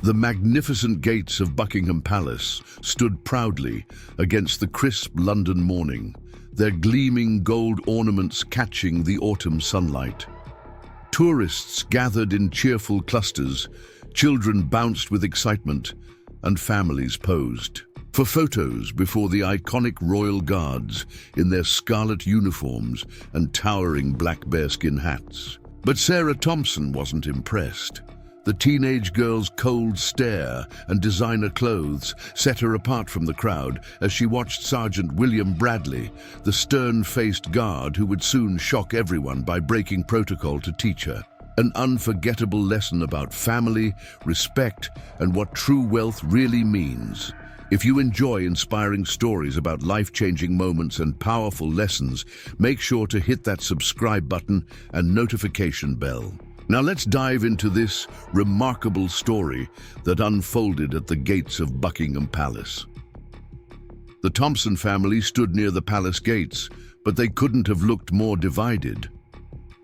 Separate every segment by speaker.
Speaker 1: The magnificent gates of Buckingham Palace stood proudly against the crisp London morning, their gleaming gold ornaments catching the autumn sunlight. Tourists gathered in cheerful clusters, children bounced with excitement, and families posed for photos before the iconic royal guards in their scarlet uniforms and towering black bearskin hats. But Sarah Thompson wasn't impressed. The teenage girl's cold stare and designer clothes set her apart from the crowd as she watched Sergeant William Bradley, the stern-faced guard who would soon shock everyone by breaking protocol to teach her an unforgettable lesson about family, respect, and what true wealth really means. If you enjoy inspiring stories about life-changing moments and powerful lessons, make sure to hit that subscribe button and notification bell. Now let's dive into this remarkable story that unfolded at the gates of Buckingham Palace. The Thompson family stood near the palace gates, but they couldn't have looked more divided.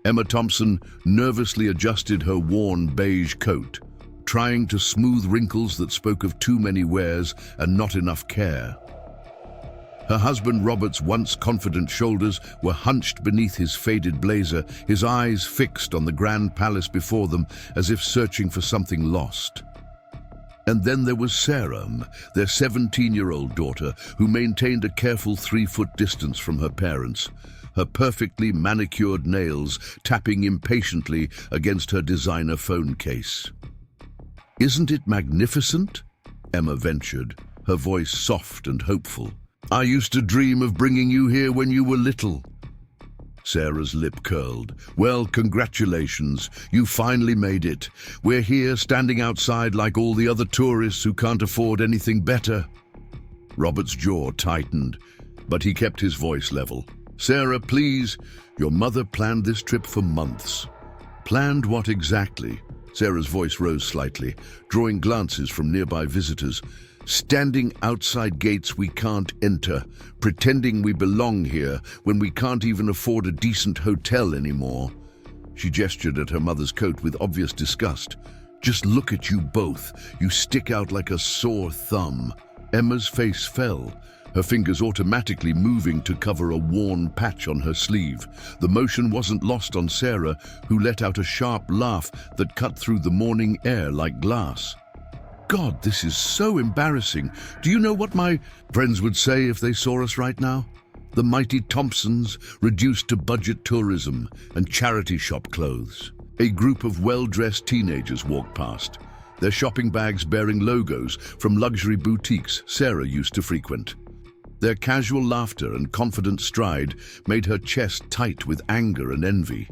Speaker 1: Emma Thompson nervously adjusted her worn beige coat, trying to smooth wrinkles that spoke of too many wears and not enough care. Her husband Robert's once confident shoulders were hunched beneath his faded blazer, his eyes fixed on the grand palace before them as if searching for something lost. And then there was Sarah, their 17-year-old daughter, who maintained a careful 3-foot distance from her parents, her perfectly manicured nails tapping impatiently against her designer phone case. "Isn't it magnificent?" Emma ventured, her voice soft and hopeful. "I used to dream of bringing you here when you were little." Sarah's lip curled. "Well, congratulations. You finally made it. We're here standing outside like all the other tourists who can't afford anything better." Robert's jaw tightened, but he kept his voice level. "Sarah, please, your mother planned this trip for months." "Planned what exactly?" Sarah's voice rose slightly, drawing glances from nearby visitors. "Standing outside gates we can't enter, pretending we belong here when we can't even afford a decent hotel anymore." She gestured at her mother's coat with obvious disgust. "Just look at you both. You stick out like a sore thumb." Emma's face fell, her fingers automatically moving to cover a worn patch on her sleeve. The motion wasn't lost on Sarah, who let out a sharp laugh that cut through the morning air like glass. "God, this is so embarrassing. Do you know what my friends would say if they saw us right now? The mighty Thompsons reduced to budget tourism and charity shop clothes." A group of well-dressed teenagers walked past, their shopping bags bearing logos from luxury boutiques Sarah used to frequent. Their casual laughter and confident stride made her chest tight with anger and envy.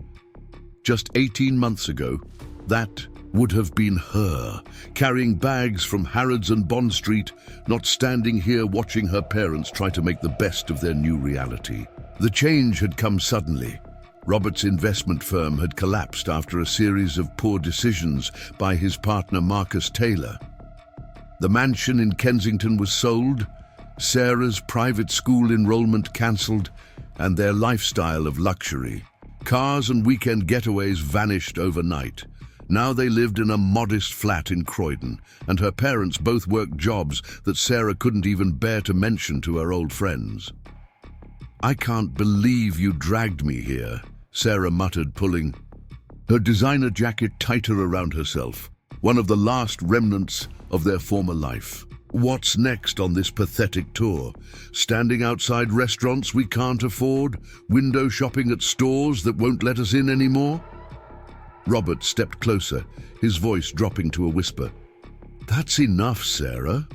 Speaker 1: Just 18 months ago, that would have been her, carrying bags from Harrods and Bond Street, not standing here watching her parents try to make the best of their new reality. The change had come suddenly. Robert's investment firm had collapsed after a series of poor decisions by his partner Marcus Taylor. The mansion in Kensington was sold, Sarah's private school enrollment cancelled, and their lifestyle of luxury, cars and weekend getaways, vanished overnight. Now they lived in a modest flat in Croydon, and her parents both worked jobs that Sarah couldn't even bear to mention to her old friends. "I can't believe you dragged me here," Sarah muttered, pulling her designer jacket tighter around herself, one of the last remnants of their former life. "What's next on this pathetic tour? Standing outside restaurants we can't afford? Window shopping at stores that won't let us in anymore?" Robert stepped closer, his voice dropping to a whisper. "That's enough, Sarah.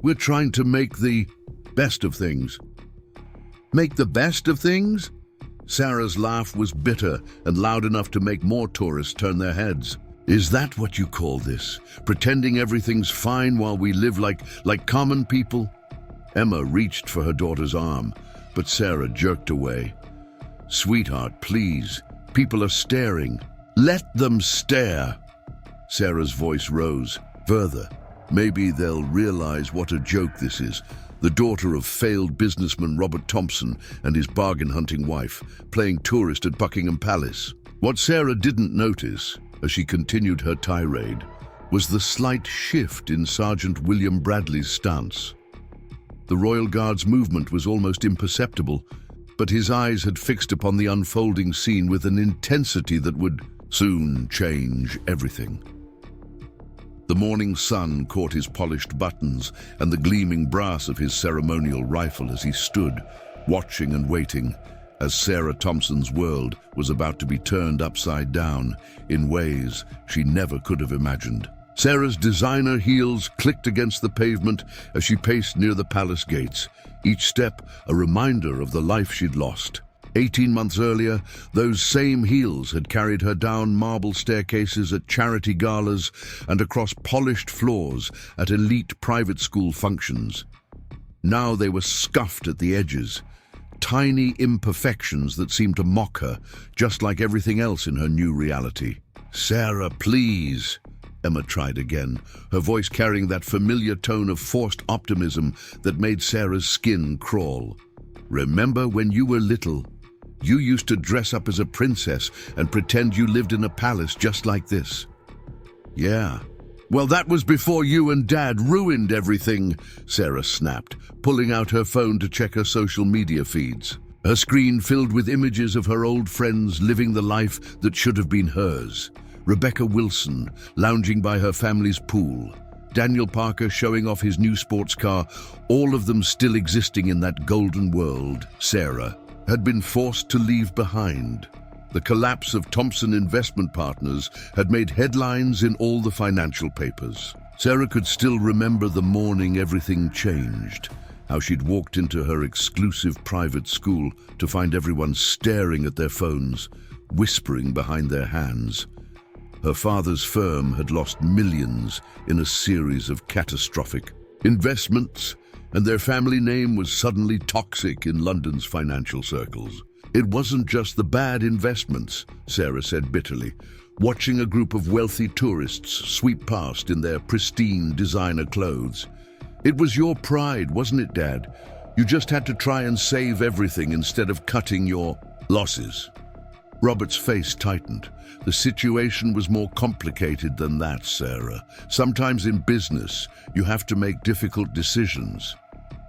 Speaker 1: We're trying to make the best of things." "Make the best of things?" Sarah's laugh was bitter and loud enough to make more tourists turn their heads. "Is that what you call this? Pretending everything's fine while we live like common people?" Emma reached for her daughter's arm, but Sarah jerked away. "Sweetheart, please. People are staring." "Let them stare." Sarah's voice rose. "Further, maybe they'll realize what a joke this is. The daughter of failed businessman Robert Thompson and his bargain-hunting wife, playing tourist at Buckingham Palace." What Sarah didn't notice, as she continued her tirade, was the slight shift in Sergeant William Bradley's stance. The Royal Guard's movement was almost imperceptible, but his eyes had fixed upon the unfolding scene with an intensity that would soon change everything. The morning sun caught his polished buttons and the gleaming brass of his ceremonial rifle as he stood, watching and waiting, as Sarah Thompson's world was about to be turned upside down in ways she never could have imagined. Sarah's designer heels clicked against the pavement as she paced near the palace gates, each step a reminder of the life she'd lost. 18 months earlier, those same heels had carried her down marble staircases at charity galas and across polished floors at elite private school functions. Now they were scuffed at the edges, tiny imperfections that seemed to mock her, just like everything else in her new reality. "Sarah, please," Emma tried again, her voice carrying that familiar tone of forced optimism that made Sarah's skin crawl. "Remember when you were little? You used to dress up as a princess and pretend you lived in a palace just like this." "Yeah. Well, that was before you and Dad ruined everything," Sarah snapped, pulling out her phone to check her social media feeds. Her screen filled with images of her old friends living the life that should have been hers. Rebecca Wilson lounging by her family's pool, Daniel Parker showing off his new sports car, all of them still existing in that golden world Sarah had been forced to leave behind. The collapse of Thompson Investment Partners had made headlines in all the financial papers. Sarah could still remember the morning everything changed, how she'd walked into her exclusive private school to find everyone staring at their phones, whispering behind their hands. Her father's firm had lost millions in a series of catastrophic investments, and their family name was suddenly toxic in London's financial circles. "It wasn't just the bad investments," Sarah said bitterly, watching a group of wealthy tourists sweep past in their pristine designer clothes. "It was your pride, wasn't it, Dad? You just had to try and save everything instead of cutting your losses." Robert's face tightened. "The situation was more complicated than that, Sarah. Sometimes in business, you have to make difficult decisions."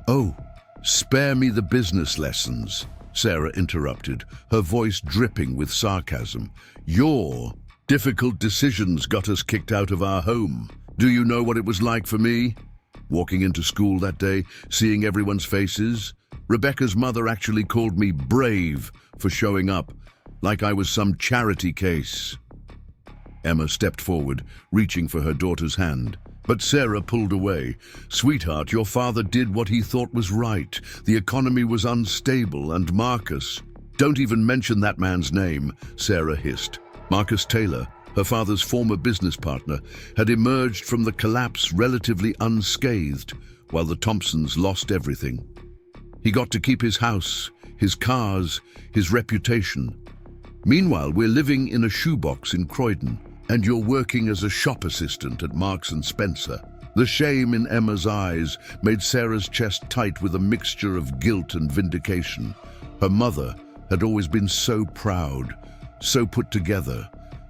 Speaker 1: "Oh, spare me the business lessons," Sarah interrupted, her voice dripping with sarcasm. "Your difficult decisions got us kicked out of our home. Do you know what it was like for me? Walking into school that day, seeing everyone's faces. Rebecca's mother actually called me brave for showing up, like I was some charity case." Emma stepped forward, reaching for her daughter's hand. But Sarah pulled away. "Sweetheart, your father did what he thought was right. The economy was unstable, and Marcus—" "Don't even mention that man's name," Sarah hissed. Marcus Taylor, her father's former business partner, had emerged from the collapse relatively unscathed, while the Thompsons lost everything. He got to keep his house, his cars, his reputation. Meanwhile, we're living in a shoebox in Croydon, and you're working as a shop assistant at Marks and Spencer. The shame in Emma's eyes made Sarah's chest tight with a mixture of guilt and vindication. Her mother had always been so proud, so put together.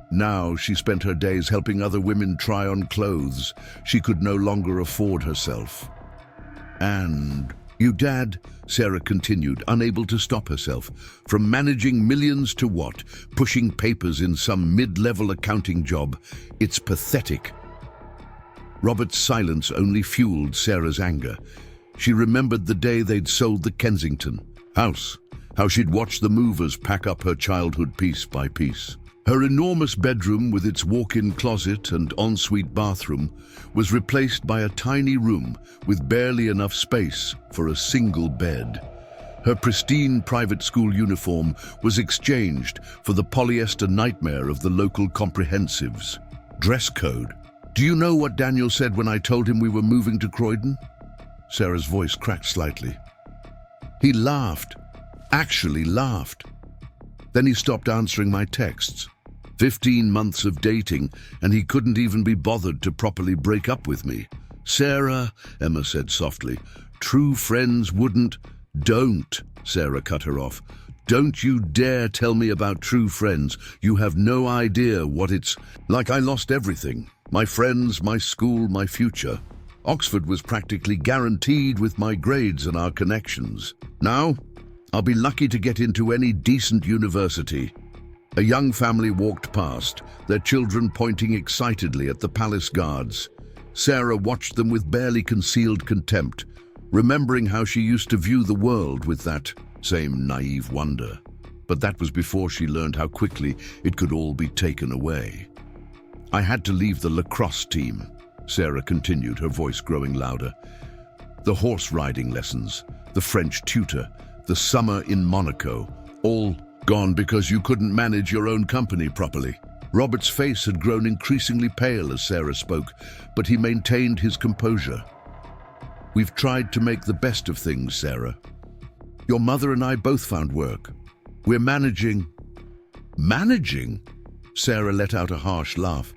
Speaker 1: Now she spent her days helping other women try on clothes she could no longer afford herself. "And you, Dad," Sarah continued, unable to stop herself. "From managing millions to what? Pushing papers in some mid-level accounting job. It's pathetic." Robert's silence only fueled Sarah's anger. She remembered the day they'd sold the Kensington house, how she'd watched the movers pack up her childhood piece by piece. Her enormous bedroom with its walk-in closet and ensuite bathroom was replaced by a tiny room with barely enough space for a single bed. Her pristine private school uniform was exchanged for the polyester nightmare of the local comprehensives. Dress code. "Do you know what Daniel said when I told him we were moving to Croydon?" Sarah's voice cracked slightly. "He laughed. Actually laughed. Then he stopped answering my texts. 15 months of dating, and he couldn't even be bothered to properly break up with me." "Sarah," Emma said softly, "true friends wouldn't—" "Don't," Sarah cut her off. "Don't you dare tell me about true friends. You have no idea what it's like. I lost everything. My friends, my school, my future. Oxford was practically guaranteed with my grades and our connections. Now, I'll be lucky to get into any decent university. A young family walked past, their children pointing excitedly at the palace guards. Sarah watched them with barely concealed contempt, remembering how she used to view the world with that same naive wonder. But that was before she learned how quickly it could all be taken away. I had to leave the lacrosse team, Sarah continued, her voice growing louder. The horse riding lessons, the French tutor, the summer in Monaco, all gone because you couldn't manage your own company properly. Robert's face had grown increasingly pale as Sarah spoke, but he maintained his composure. We've tried to make the best of things, Sarah. Your mother and I both found work. We're managing. Managing? Sarah let out a harsh laugh.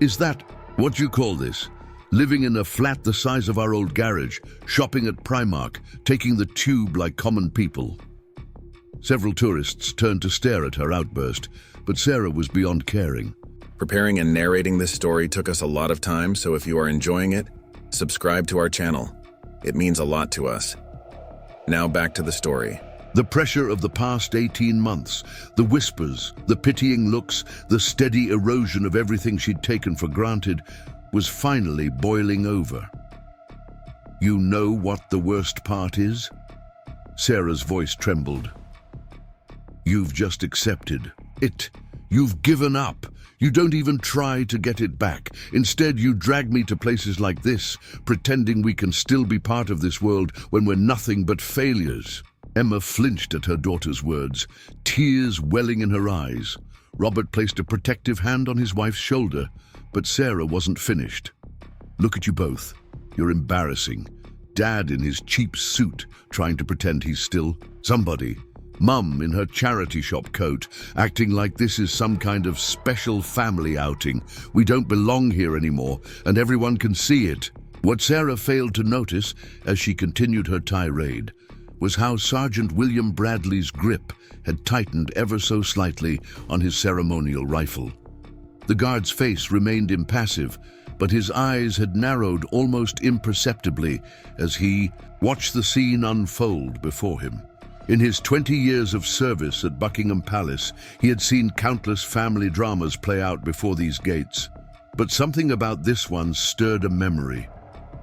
Speaker 1: Is that what you call this? Living in a flat the size of our old garage, shopping at Primark, taking the tube like common people. Several tourists turned to stare at her outburst, but Sarah was beyond caring.
Speaker 2: Preparing and narrating this story took us a lot of time, so if you are enjoying it, subscribe to our channel. It means a lot to us. Now back to the story.
Speaker 1: The pressure of the past 18 months, the whispers, the pitying looks, the steady erosion of everything she'd taken for granted, was finally boiling over. You know what the worst part is? Sarah's voice trembled. You've just accepted it. You've given up. You don't even try to get it back. Instead, you drag me to places like this, pretending we can still be part of this world when we're nothing but failures. Emma flinched at her daughter's words, tears welling in her eyes. Robert placed a protective hand on his wife's shoulder, but Sarah wasn't finished. Look at you both. You're embarrassing. Dad in his cheap suit, trying to pretend he's still somebody. Mum in her charity shop coat, acting like this is some kind of special family outing. We don't belong here anymore, and everyone can see it. What Sarah failed to notice, as she continued her tirade, was how Sergeant William Bradley's grip had tightened ever so slightly on his ceremonial rifle. The guard's face remained impassive, but his eyes had narrowed almost imperceptibly as he watched the scene unfold before him. In his 20 years of service at Buckingham Palace, he had seen countless family dramas play out before these gates. But something about this one stirred a memory,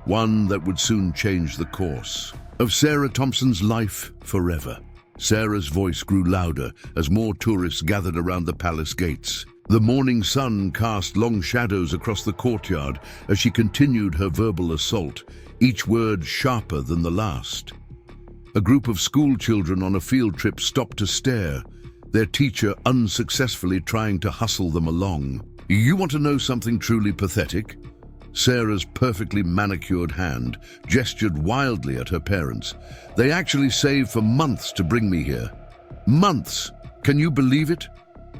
Speaker 1: one that would soon change the course of Sarah Thompson's life forever. Sarah's voice grew louder as more tourists gathered around the palace gates. The morning sun cast long shadows across the courtyard as she continued her verbal assault, each word sharper than the last. A group of school children on a field trip stopped to stare, their teacher unsuccessfully trying to hustle them along. You want to know something truly pathetic? Sarah's perfectly manicured hand gestured wildly at her parents. They actually saved for months to bring me here. Months! Can you believe it?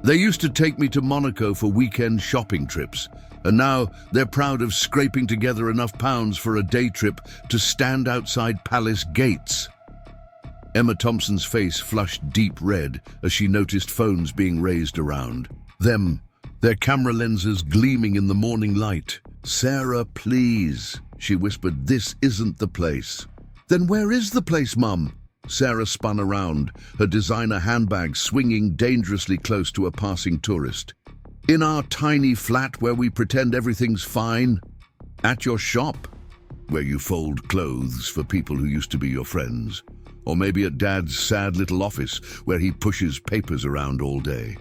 Speaker 1: They used to take me to Monaco for weekend shopping trips, and now they're proud of scraping together enough pounds for a day trip to stand outside palace gates. Emma Thompson's face flushed deep red as she noticed phones being raised around. Their camera lenses gleaming in the morning light. Sarah, please, she whispered, this isn't the place. Then where is the place, Mum? Sarah spun around, her designer handbag swinging dangerously close to a passing tourist. In our tiny flat where we pretend everything's fine? At your shop, where you fold clothes for people who used to be your friends? Or maybe at Dad's sad little office where he pushes papers around all day?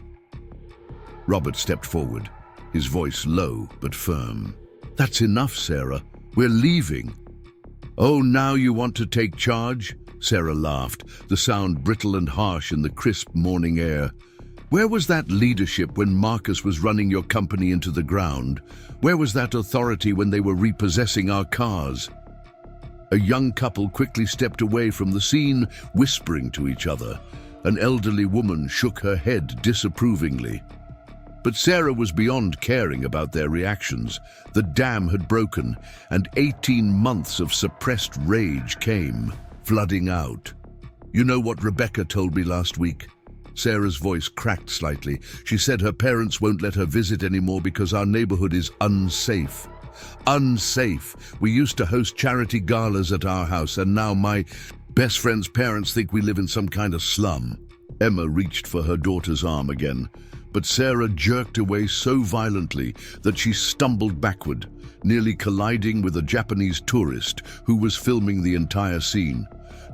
Speaker 1: Robert stepped forward, his voice low but firm. That's enough, Sarah. We're leaving. Oh, now you want to take charge? Sarah laughed, the sound brittle and harsh in the crisp morning air. Where was that leadership when Marcus was running your company into the ground? Where was that authority when they were repossessing our cars? A young couple quickly stepped away from the scene, whispering to each other. An elderly woman shook her head disapprovingly. But Sarah was beyond caring about their reactions. The dam had broken, and 18 months of suppressed rage came, flooding out. You know what Rebecca told me last week? Sarah's voice cracked slightly. She said her parents won't let her visit anymore because our neighborhood is unsafe. Unsafe. We used to host charity galas at our house, and now my best friend's parents think we live in some kind of slum. Emma reached for her daughter's arm again, but Sarah jerked away so violently that she stumbled backward, nearly colliding with a Japanese tourist who was filming the entire scene.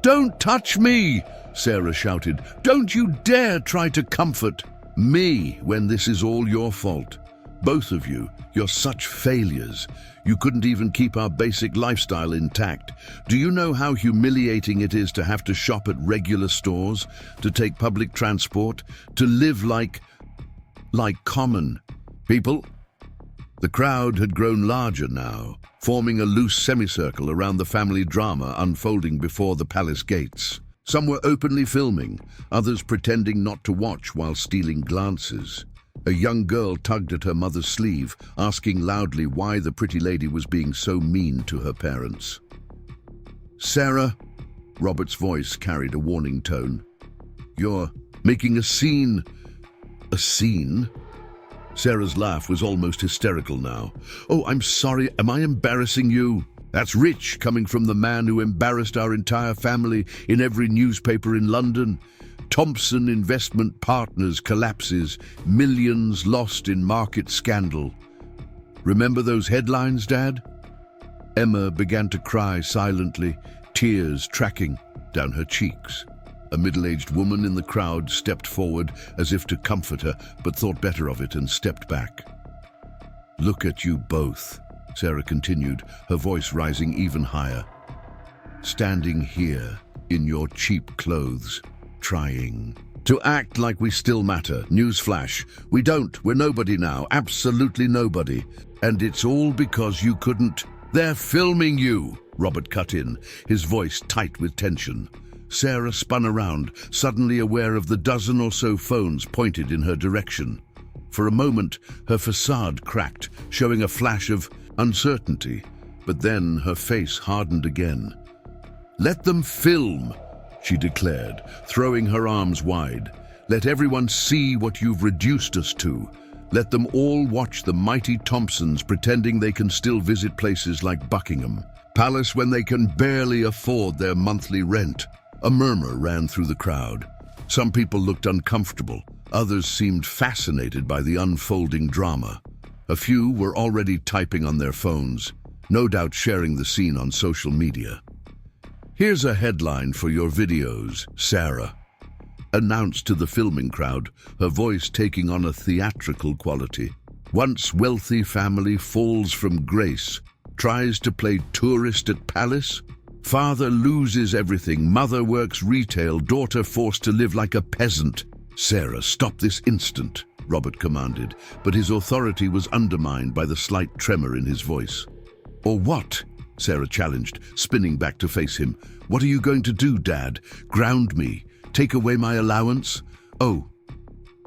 Speaker 1: "Don't touch me!" Sarah shouted. "Don't you dare try to comfort me when this is all your fault. Both of you, you're such failures. You couldn't even keep our basic lifestyle intact. Do you know how humiliating it is to have to shop at regular stores, to take public transport, to live like common people?" The crowd had grown larger now, forming a loose semicircle around the family drama unfolding before the palace gates. Some were openly filming, others pretending not to watch while stealing glances. A young girl tugged at her mother's sleeve, asking loudly why the pretty lady was being so mean to her parents. "Sarah," Robert's voice carried a warning tone. "You're making a scene." "A scene?" Sarah's laugh was almost hysterical now. "Oh, I'm sorry. Am I embarrassing you? That's rich, coming from the man who embarrassed our entire family in every newspaper in London. Thompson Investment Partners collapses, millions lost in market scandal. Remember those headlines, Dad?" Emma began to cry silently, tears tracking down her cheeks. A middle-aged woman in the crowd stepped forward as if to comfort her, but thought better of it and stepped back. "Look at you both," Sarah continued, her voice rising even higher. "Standing here in your cheap clothes, trying to act like we still matter. Newsflash, we don't. We're nobody now, absolutely nobody. And it's all because you couldn't." "They're filming you," Robert cut in, his voice tight with tension. Sarah spun around, suddenly aware of the dozen or so phones pointed in her direction. For a moment, her facade cracked, showing a flash of uncertainty, but then her face hardened again. "Let them film," she declared, throwing her arms wide. "Let everyone see what you've reduced us to. Let them all watch the mighty Thompsons pretending they can still visit places like Buckingham Palace when they can barely afford their monthly rent." A murmur ran through the crowd. Some people looked uncomfortable. Others seemed fascinated by the unfolding drama. A few were already typing on their phones, no doubt sharing the scene on social media. "Here's a headline for your videos, Sarah," announced to the filming crowd, her voice taking on a theatrical quality. "Once wealthy family falls from grace, tries to play tourist at palace. Father loses everything, mother works retail, daughter forced to live like a peasant." "Sarah, stop this instant," Robert commanded, but his authority was undermined by the slight tremor in his voice. "Or what?" Sarah challenged, spinning back to face him. "What are you going to do, Dad? Ground me? Take away my allowance? Oh,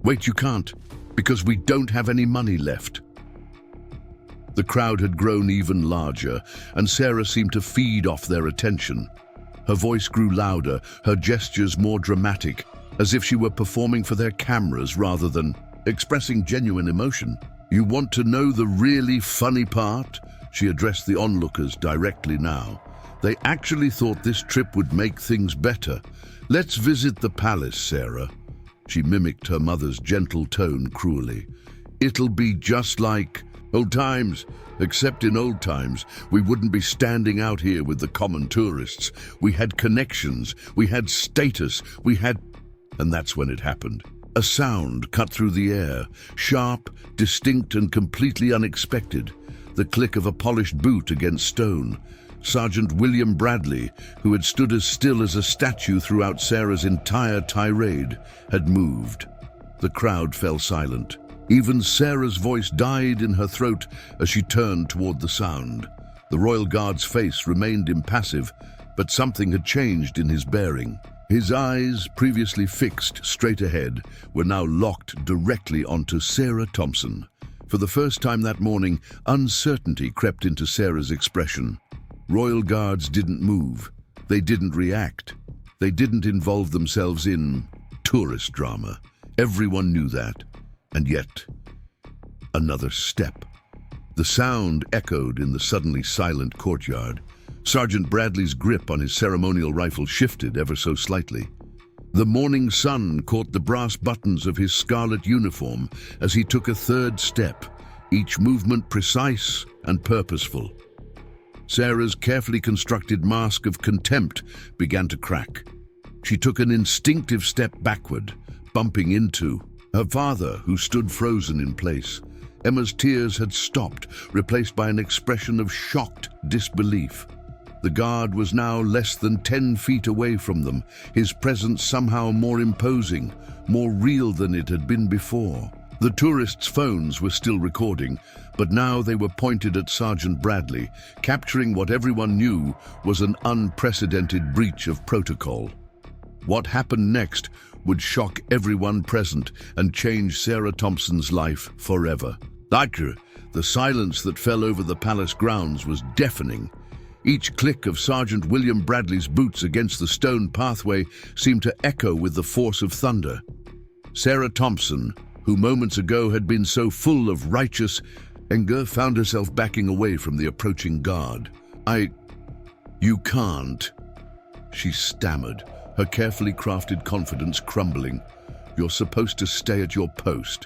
Speaker 1: wait, you can't, because we don't have any money left." The crowd had grown even larger, and Sarah seemed to feed off their attention. Her voice grew louder, her gestures more dramatic, as if she were performing for their cameras rather than expressing genuine emotion. "You want to know the really funny part?" She addressed the onlookers directly now. "They actually thought this trip would make things better. Let's visit the palace, Sarah." She mimicked her mother's gentle tone cruelly. "It'll be just like old times, except in old times, we wouldn't be standing out here with the common tourists. We had connections, we had status, we had..." And that's when it happened. A sound cut through the air, sharp, distinct, and completely unexpected. The click of a polished boot against stone. Sergeant William Bradley, who had stood as still as a statue throughout Sarah's entire tirade, had moved. The crowd fell silent. Even Sarah's voice died in her throat as she turned toward the sound. The royal guard's face remained impassive, but something had changed in his bearing. His eyes, previously fixed straight ahead, were now locked directly onto Sarah Thompson. For the first time that morning, uncertainty crept into Sarah's expression. Royal guards didn't move. They didn't react. They didn't involve themselves in tourist drama. Everyone knew that. And yet, another step. The sound echoed in the suddenly silent courtyard. Sergeant Bradley's grip on his ceremonial rifle shifted ever so slightly. The morning sun caught the brass buttons of his scarlet uniform as he took a third step, each movement precise and purposeful. Sarah's carefully constructed mask of contempt began to crack. She took an instinctive step backward, bumping into her father, who stood frozen in place. Emma's tears had stopped, replaced by an expression of shocked disbelief. The guard was now less than 10 feet away from them, his presence somehow more imposing, more real than it had been before. The tourists' phones were still recording, but now they were pointed at Sergeant Bradley, capturing what everyone knew was an unprecedented breach of protocol. What happened next would shock everyone present and change Sarah Thompson's life forever. The silence that fell over the palace grounds was deafening. Each click of Sergeant William Bradley's boots against the stone pathway seemed to echo with the force of thunder. Sarah Thompson, who moments ago had been so full of righteous anger, found herself backing away from the approaching guard. You can't," she stammered, her carefully crafted confidence crumbling. "You're supposed to stay at your post."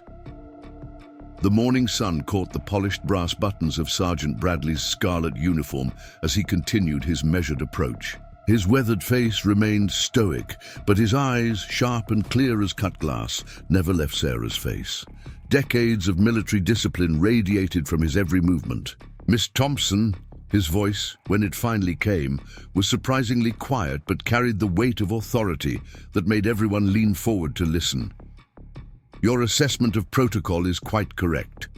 Speaker 1: The morning sun caught the polished brass buttons of Sergeant Bradley's scarlet uniform as he continued his measured approach. His weathered face remained stoic, but his eyes, sharp and clear as cut glass, never left Sarah's face. Decades of military discipline radiated from his every movement. "Miss Thompson," his voice, when it finally came, was surprisingly quiet but carried the weight of authority that made everyone lean forward to listen. "Your assessment of protocol is quite correct.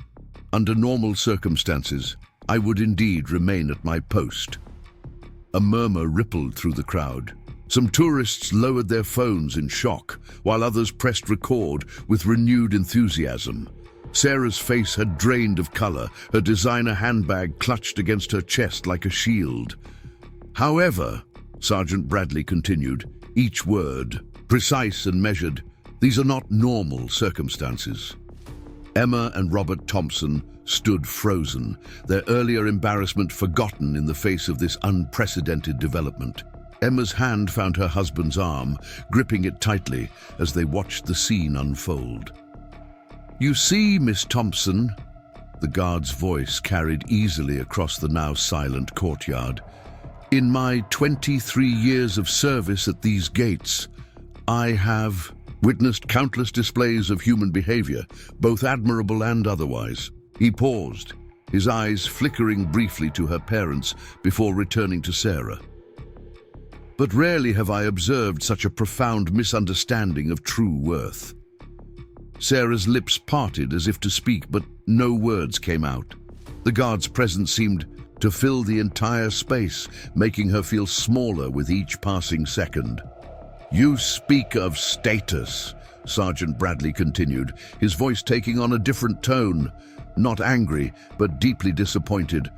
Speaker 1: Under normal circumstances, I would indeed remain at my post." A murmur rippled through the crowd. Some tourists lowered their phones in shock, while others pressed record with renewed enthusiasm. Sarah's face had drained of color, her designer handbag clutched against her chest like a shield. "However," Sergeant Bradley continued, each word precise and measured, "these are not normal circumstances." Emma and Robert Thompson stood frozen, their earlier embarrassment forgotten in the face of this unprecedented development. Emma's hand found her husband's arm, gripping it tightly as they watched the scene unfold. "You see, Miss Thompson," the guard's voice carried easily across the now silent courtyard, "in my 23 years of service at these gates, I have witnessed countless displays of human behavior, both admirable and otherwise." He paused, his eyes flickering briefly to her parents before returning to Sarah. "But rarely have I observed such a profound misunderstanding of true worth." Sarah's lips parted as if to speak, but no words came out. The guard's presence seemed to fill the entire space, making her feel smaller with each passing second. "You speak of status," Sergeant Bradley continued, his voice taking on a different tone, not angry, but deeply disappointed,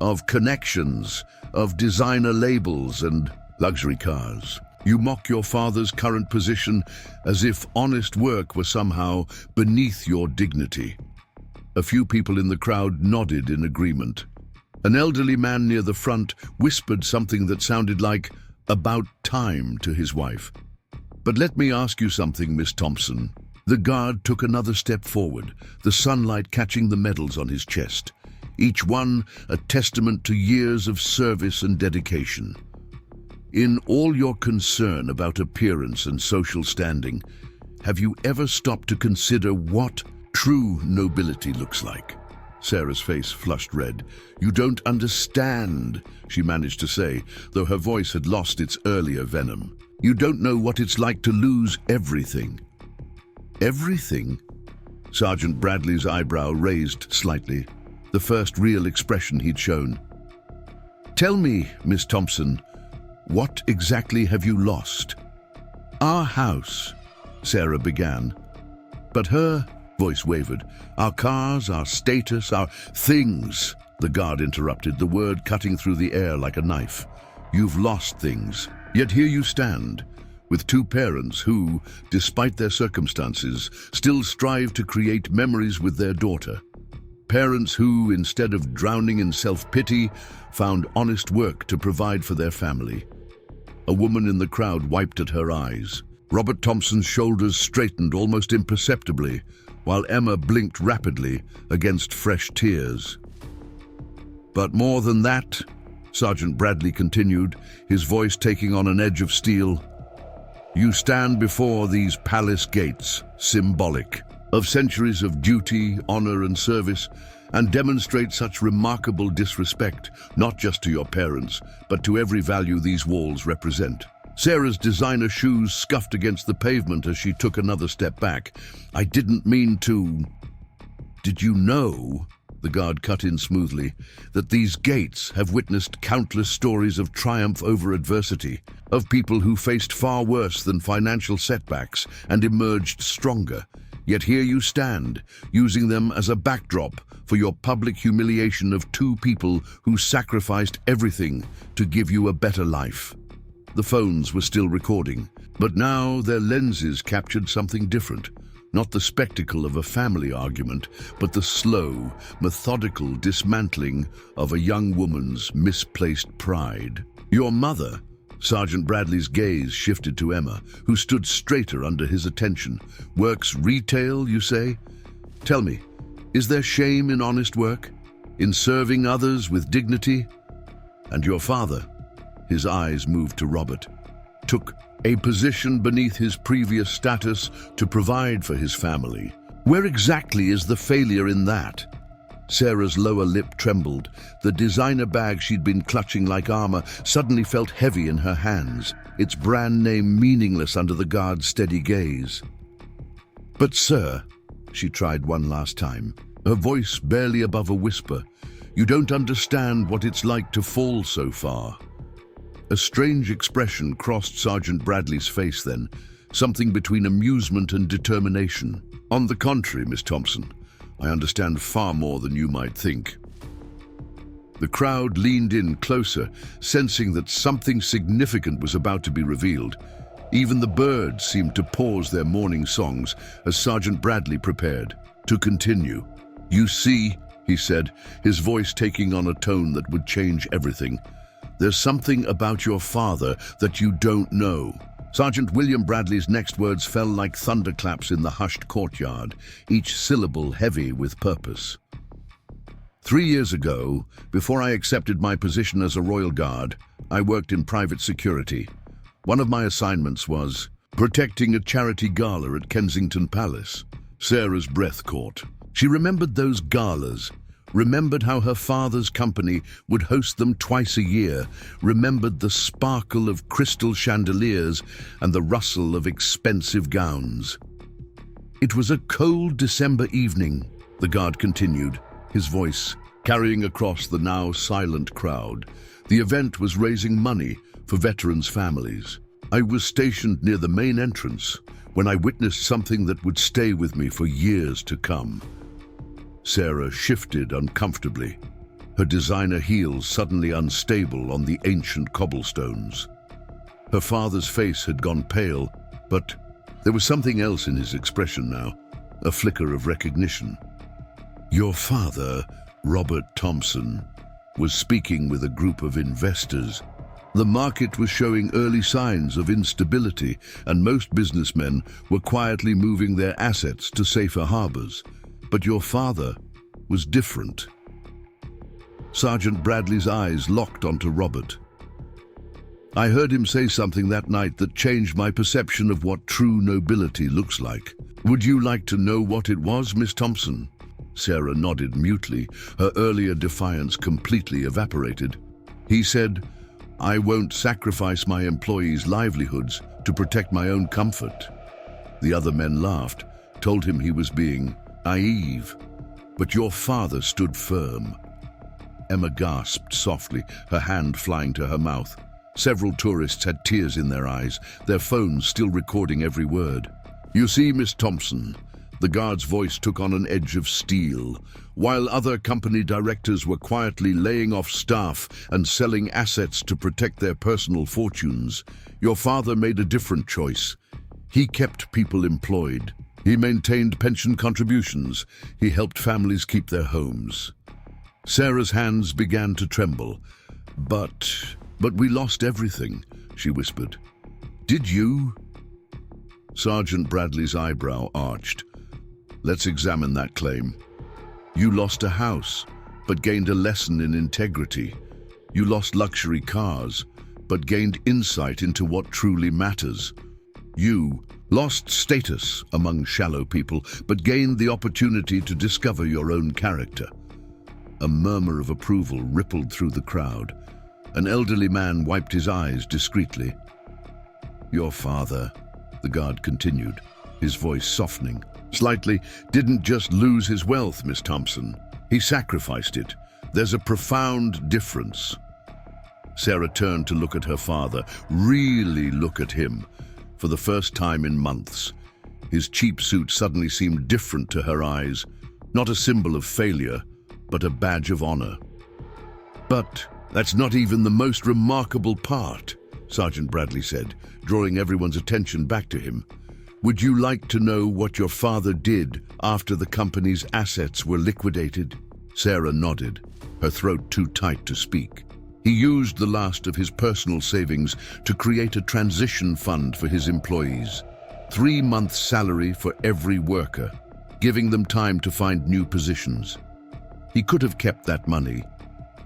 Speaker 1: "of connections, of designer labels and luxury cars. You mock your father's current position as if honest work were somehow beneath your dignity." A few people in the crowd nodded in agreement. An elderly man near the front whispered something that sounded like "about time" to his wife. "But let me ask you something, Miss Thompson." The guard took another step forward, the sunlight catching the medals on his chest, each one a testament to years of service and dedication. "In all your concern about appearance and social standing, have you ever stopped to consider what true nobility looks like?" Sarah's face flushed red. "You don't understand," she managed to say, though her voice had lost its earlier venom. "You don't know what it's like to lose everything." "Everything?" Sergeant Bradley's eyebrow raised slightly, the first real expression he'd shown. "Tell me, Miss Thompson, what exactly have you lost?" "Our house," Sarah began, but her voice wavered. "Our cars, our status, our things," the guard interrupted, the word cutting through the air like a knife. "You've lost things, yet here you stand, with two parents who, despite their circumstances, still strive to create memories with their daughter. Parents who, instead of drowning in self-pity, found honest work to provide for their family. A woman in the crowd wiped at her eyes. Robert Thompson's shoulders straightened almost imperceptibly, while Emma blinked rapidly against fresh tears. But more than that, Sergeant Bradley continued, his voice taking on an edge of steel, you stand before these palace gates, symbolic of centuries of duty, honor, and service, and demonstrate such remarkable disrespect, not just to your parents, but to every value these walls represent. Sarah's designer shoes scuffed against the pavement as she took another step back. I didn't mean to... Did you know, the guard cut in smoothly, that these gates have witnessed countless stories of triumph over adversity, of people who faced far worse than financial setbacks and emerged stronger? Yet here you stand, using them as a backdrop for your public humiliation of two people who sacrificed everything to give you a better life. The phones were still recording, but now their lenses captured something different. Not the spectacle of a family argument, but the slow, methodical dismantling of a young woman's misplaced pride. Your mother, Sergeant Bradley's gaze shifted to Emma, who stood straighter under his attention. Works retail, you say? Tell me, is there shame in honest work? In serving others with dignity? And your father, his eyes moved to Robert, took a position beneath his previous status to provide for his family. Where exactly is the failure in that? Sarah's lower lip trembled. The designer bag she'd been clutching like armor suddenly felt heavy in her hands, its brand name meaningless under the guard's steady gaze. But sir, she tried one last time, her voice barely above a whisper, you don't understand what it's like to fall so far. A strange expression crossed Sergeant Bradley's face then, something between amusement and determination. On the contrary, Miss Thompson, I understand far more than you might think. The crowd leaned in closer, sensing that something significant was about to be revealed. Even the birds seemed to pause their morning songs as Sergeant Bradley prepared to continue. You see, he said, his voice taking on a tone that would change everything. There's something about your father that you don't know. Sergeant William Bradley's next words fell like thunderclaps in the hushed courtyard, each syllable heavy with purpose. 3 years ago, before I accepted my position as a Royal Guard, I worked in private security. One of my assignments was protecting a charity gala at Kensington Palace. Sarah's breath caught. She remembered those galas, remembered how her father's company would host them twice a year, remembered the sparkle of crystal chandeliers and the rustle of expensive gowns. It was a cold December evening, the guard continued, his voice carrying across the now silent crowd. The event was raising money for veterans' families. I was stationed near the main entrance when I witnessed something that would stay with me for years to come. Sarah shifted uncomfortably, her designer heels suddenly unstable on the ancient cobblestones. Her father's face had gone pale, but there was something else in his expression now, a flicker of recognition. Your father, Robert Thompson, was speaking with a group of investors. The market was showing early signs of instability, and most businessmen were quietly moving their assets to safer harbors. But your father was different. Sergeant Bradley's eyes locked onto Robert. I heard him say something that night that changed my perception of what true nobility looks like. Would you like to know what it was, Miss Thompson? Sarah nodded mutely, her earlier defiance completely evaporated. He said, I won't sacrifice my employees' livelihoods to protect my own comfort. The other men laughed, told him he was being naive. But your father stood firm. Emma gasped softly, her hand flying to her mouth. Several tourists had tears in their eyes, their phones still recording every word. You see, Miss Thompson, The guard's voice took on an edge of steel. While other company directors were quietly laying off staff and selling assets to protect their personal fortunes, your father made a different choice. He kept people employed. He maintained pension contributions. He helped families keep their homes. Sarah's hands began to tremble. But we lost everything, she whispered. Did you? Sergeant Bradley's eyebrow arched. Let's examine that claim. You lost a house, but gained a lesson in integrity. You lost luxury cars, but gained insight into what truly matters. You lost status among shallow people, but gained the opportunity to discover your own character. A murmur of approval rippled through the crowd. An elderly man wiped his eyes discreetly. Your father, the guard continued, his voice softening slightly, didn't just lose his wealth, Miss Thompson. He sacrificed it. There's a profound difference. Sarah turned to look at her father, really look at him. For the first time in months, his cheap suit suddenly seemed different to her eyes, not a symbol of failure, but a badge of honor. But that's not even the most remarkable part, Sergeant Bradley said, drawing everyone's attention back to him. Would you like to know what your father did after the company's assets were liquidated? Sarah nodded, her throat too tight to speak. He used the last of his personal savings to create a transition fund for his employees. 3 months' salary for every worker, giving them time to find new positions. He could have kept that money,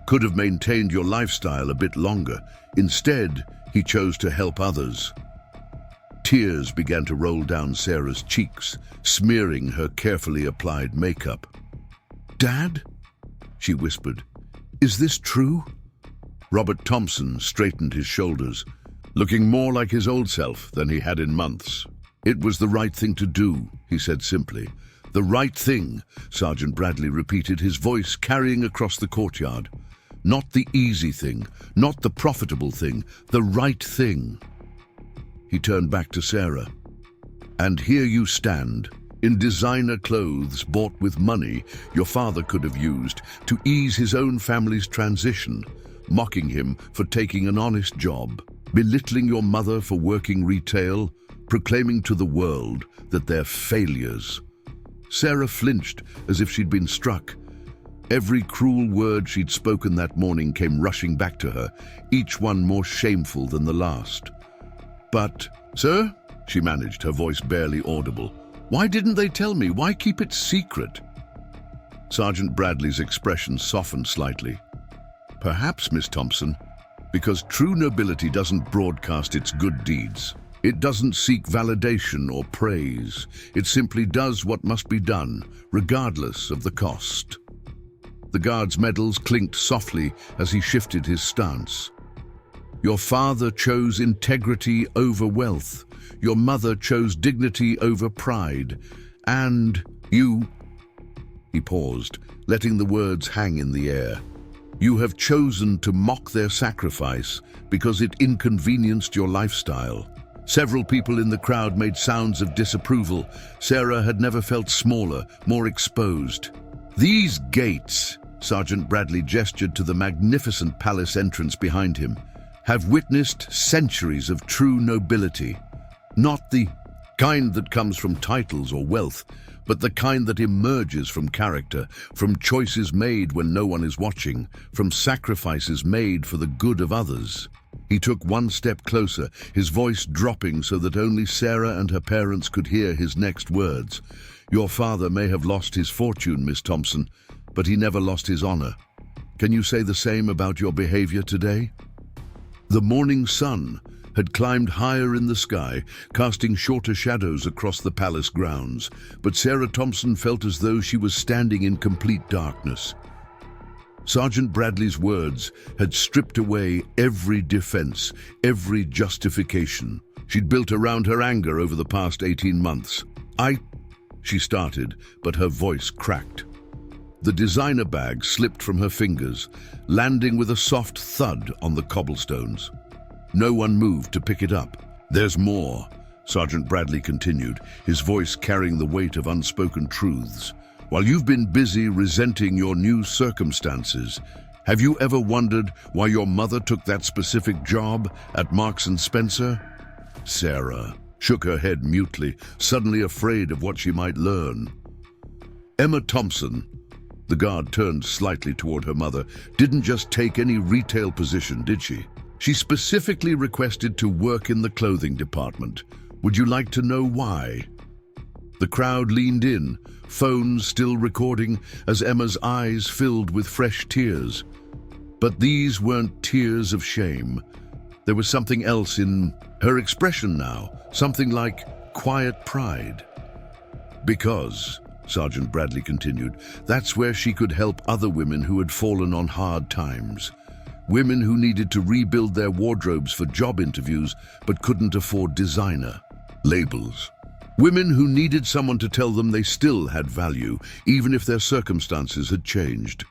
Speaker 1: could have maintained your lifestyle a bit longer. Instead, he chose to help others. Tears began to roll down Sarah's cheeks, smearing her carefully applied makeup. Dad? She whispered. Is this true? Robert Thompson straightened his shoulders, looking more like his old self than he had in months. It was the right thing to do, he said simply. The right thing, Sergeant Bradley repeated, his voice carrying across the courtyard. Not the easy thing, not the profitable thing, the right thing. He turned back to Sarah. And here you stand, in designer clothes bought with money your father could have used to ease his own family's transition, mocking him for taking an honest job, belittling your mother for working retail, proclaiming to the world that they're failures. Sarah flinched as if she'd been struck. Every cruel word she'd spoken that morning came rushing back to her, each one more shameful than the last. But, sir, she managed, her voice barely audible. Why didn't they tell me? Why keep it secret? Sergeant Bradley's expression softened slightly. Perhaps, Miss Thompson, because true nobility doesn't broadcast its good deeds. It doesn't seek validation or praise. It simply does what must be done, regardless of the cost. The guard's medals clinked softly as he shifted his stance. Your father chose integrity over wealth. Your mother chose dignity over pride. And you... He paused, letting the words hang in the air. You have chosen to mock their sacrifice because it inconvenienced your lifestyle. Several people in the crowd made sounds of disapproval. Sarah had never felt smaller, more exposed. These gates, Sergeant Bradley gestured to the magnificent palace entrance behind him, have witnessed centuries of true nobility. Not the kind that comes from titles or wealth, but the kind that emerges from character, from choices made when no one is watching, from sacrifices made for the good of others. He took one step closer, his voice dropping so that only Sarah and her parents could hear his next words. Your father may have lost his fortune, Miss Thompson, but he never lost his honor. Can you say the same about your behavior today? The morning sun had climbed higher in the sky, casting shorter shadows across the palace grounds, but Sarah Thompson felt as though she was standing in complete darkness. Sergeant Bradley's words had stripped away every defense, every justification she'd built around her anger over the past 18 months. She started, but her voice cracked. The designer bag slipped from her fingers, landing with a soft thud on the cobblestones. No one moved to pick it up. There's more, Sergeant Bradley continued, his voice carrying the weight of unspoken truths. While you've been busy resenting your new circumstances, have you ever wondered why your mother took that specific job at Marks and Spencer? Sarah shook her head mutely, suddenly afraid of what she might learn. Emma Thompson, the guard turned slightly toward her mother, didn't just take any retail position, did she? She specifically requested to work in the clothing department. Would you like to know why? The crowd leaned in, phones still recording as Emma's eyes filled with fresh tears. But these weren't tears of shame. There was something else in her expression now, something like quiet pride. Because, Sergeant Bradley continued, that's where she could help other women who had fallen on hard times. Women who needed to rebuild their wardrobes for job interviews but couldn't afford designer labels. Women who needed someone to tell them they still had value, even if their circumstances had changed.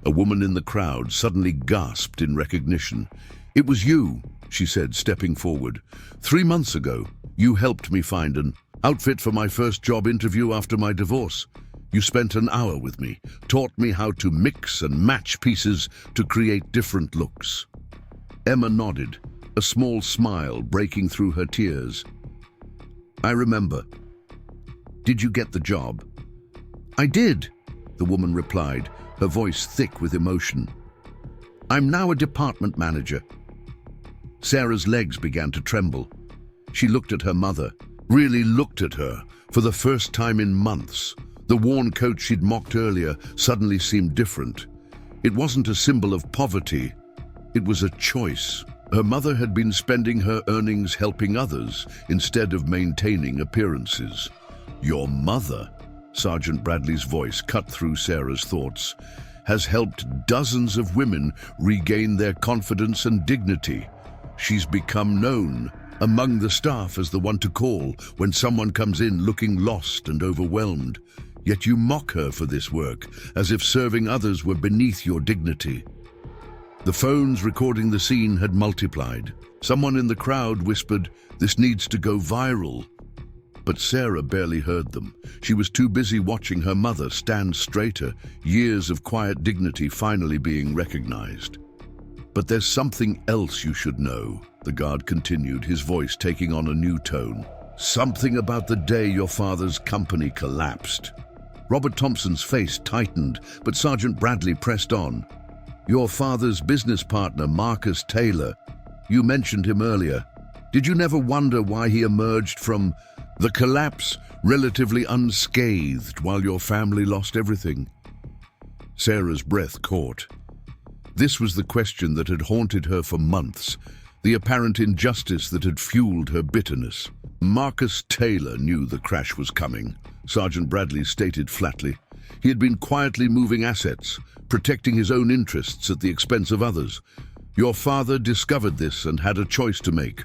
Speaker 1: A woman in the crowd suddenly gasped in recognition. "It was you," she said, stepping forward. 3 months ago, you helped me find an outfit for my first job interview after my divorce. You spent an hour with me, taught me how to mix and match pieces to create different looks." Emma nodded, a small smile breaking through her tears. "I remember. Did you get the job?" "I did," the woman replied, her voice thick with emotion. "I'm now a department manager." Sarah's legs began to tremble. She looked at her mother, really looked at her, for the first time in months. The worn coat she'd mocked earlier suddenly seemed different. It wasn't a symbol of poverty, it was a choice. Her mother had been spending her earnings helping others instead of maintaining appearances. "Your mother," Sergeant Bradley's voice cut through Sarah's thoughts, "has helped dozens of women regain their confidence and dignity. She's become known among the staff as the one to call when someone comes in looking lost and overwhelmed. Yet you mock her for this work, as if serving others were beneath your dignity." The phones recording the scene had multiplied. Someone in the crowd whispered, "This needs to go viral." But Sarah barely heard them. She was too busy watching her mother stand straighter, years of quiet dignity finally being recognized. "But there's something else you should know," the guard continued, his voice taking on a new tone. "Something about the day your father's company collapsed." Robert Thompson's face tightened, but Sergeant Bradley pressed on. "Your father's business partner, Marcus Taylor. You mentioned him earlier. Did you never wonder why he emerged from the collapse relatively unscathed while your family lost everything?" Sarah's breath caught. This was the question that had haunted her for months, the apparent injustice that had fueled her bitterness. Marcus Taylor knew the crash was coming, Sergeant Bradley stated flatly. He had been quietly moving assets, protecting his own interests at the expense of others. Your father discovered this and had a choice to make.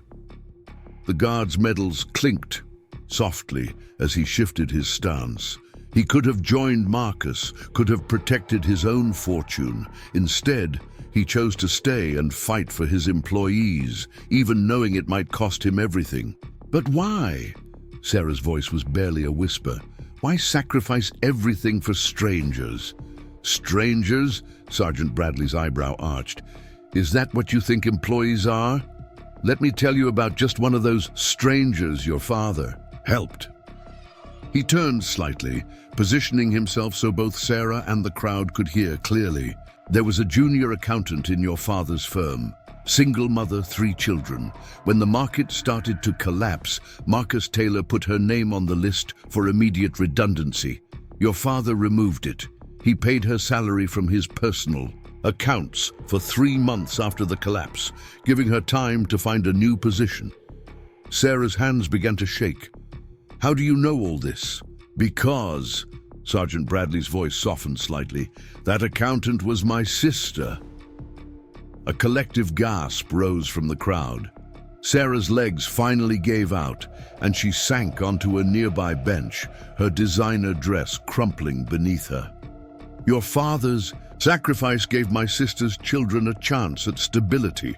Speaker 1: The guard's medals clinked softly as he shifted his stance. He could have joined Marcus, could have protected his own fortune. Instead, he chose to stay and fight for his employees, even knowing it might cost him everything. "But why?" Sarah's voice was barely a whisper. "Why sacrifice everything for strangers?" "Strangers?" Sergeant Bradley's eyebrow arched. "Is that what you think employees are? Let me tell you about just one of those strangers your father helped." He turned slightly, positioning himself so both Sarah and the crowd could hear clearly. "There was a junior accountant in your father's firm. Single mother, 3 children. When the market started to collapse, Marcus Taylor put her name on the list for immediate redundancy. Your father removed it. He paid her salary from his personal accounts for 3 months after the collapse, giving her time to find a new position." Sarah's hands began to shake. "How do you know all this?" "Because," Sergeant Bradley's voice softened slightly, "that accountant was my sister." A collective gasp rose from the crowd. Sarah's legs finally gave out, and she sank onto a nearby bench, her designer dress crumpling beneath her. "Your father's sacrifice gave my sister's children a chance at stability.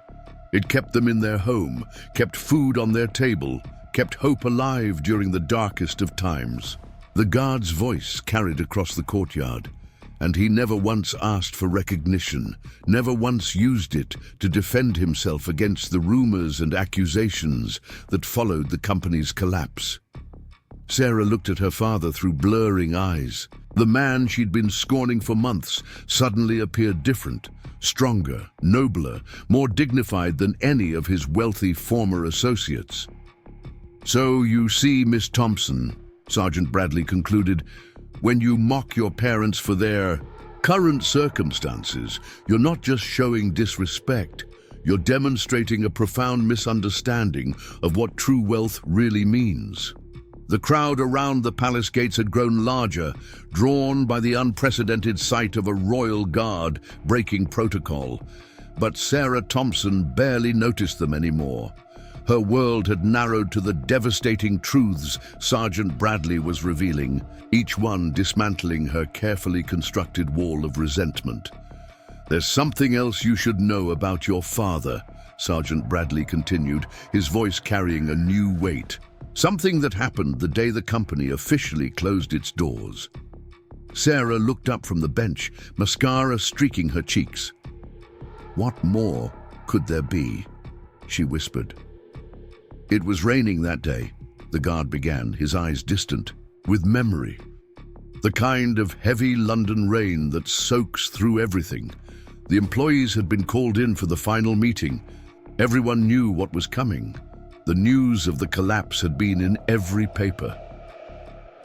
Speaker 1: It kept them in their home, kept food on their table, kept hope alive during the darkest of times. The guard's voice carried across the courtyard, and he never once asked for recognition, never once used it to defend himself against the rumors and accusations that followed the company's collapse. Sarah looked at her father through blurring eyes. The man she'd been scorning for months suddenly appeared different, stronger, nobler, more dignified than any of his wealthy former associates. "So you see, Miss Thompson," Sergeant Bradley concluded, "when you mock your parents for their current circumstances, you're not just showing disrespect, you're demonstrating a profound misunderstanding of what true wealth really means." The crowd around the palace gates had grown larger, drawn by the unprecedented sight of a royal guard breaking protocol. But Sarah Thompson barely noticed them anymore. Her world had narrowed to the devastating truths Sergeant Bradley was revealing, each one dismantling her carefully constructed wall of resentment. "There's something else you should know about your father," Sergeant Bradley continued, his voice carrying a new weight. "Something that happened the day the company officially closed its doors." Sarah looked up from the bench, mascara streaking her cheeks. "What more could there be?" she whispered. "It was raining that day," the guard began, his eyes distant, with memory. "The kind of heavy London rain that soaks through everything. The employees had been called in for the final meeting. Everyone knew what was coming. The news of the collapse had been in every paper."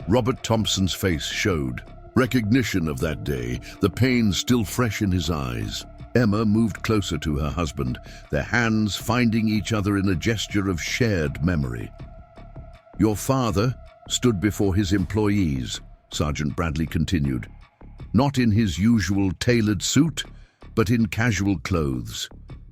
Speaker 1: Robert Thompson's face showed recognition of that day, the pain still fresh in his eyes. Emma moved closer to her husband, their hands finding each other in a gesture of shared memory. "Your father stood before his employees," Sergeant Bradley continued, "not in his usual tailored suit, but in casual clothes.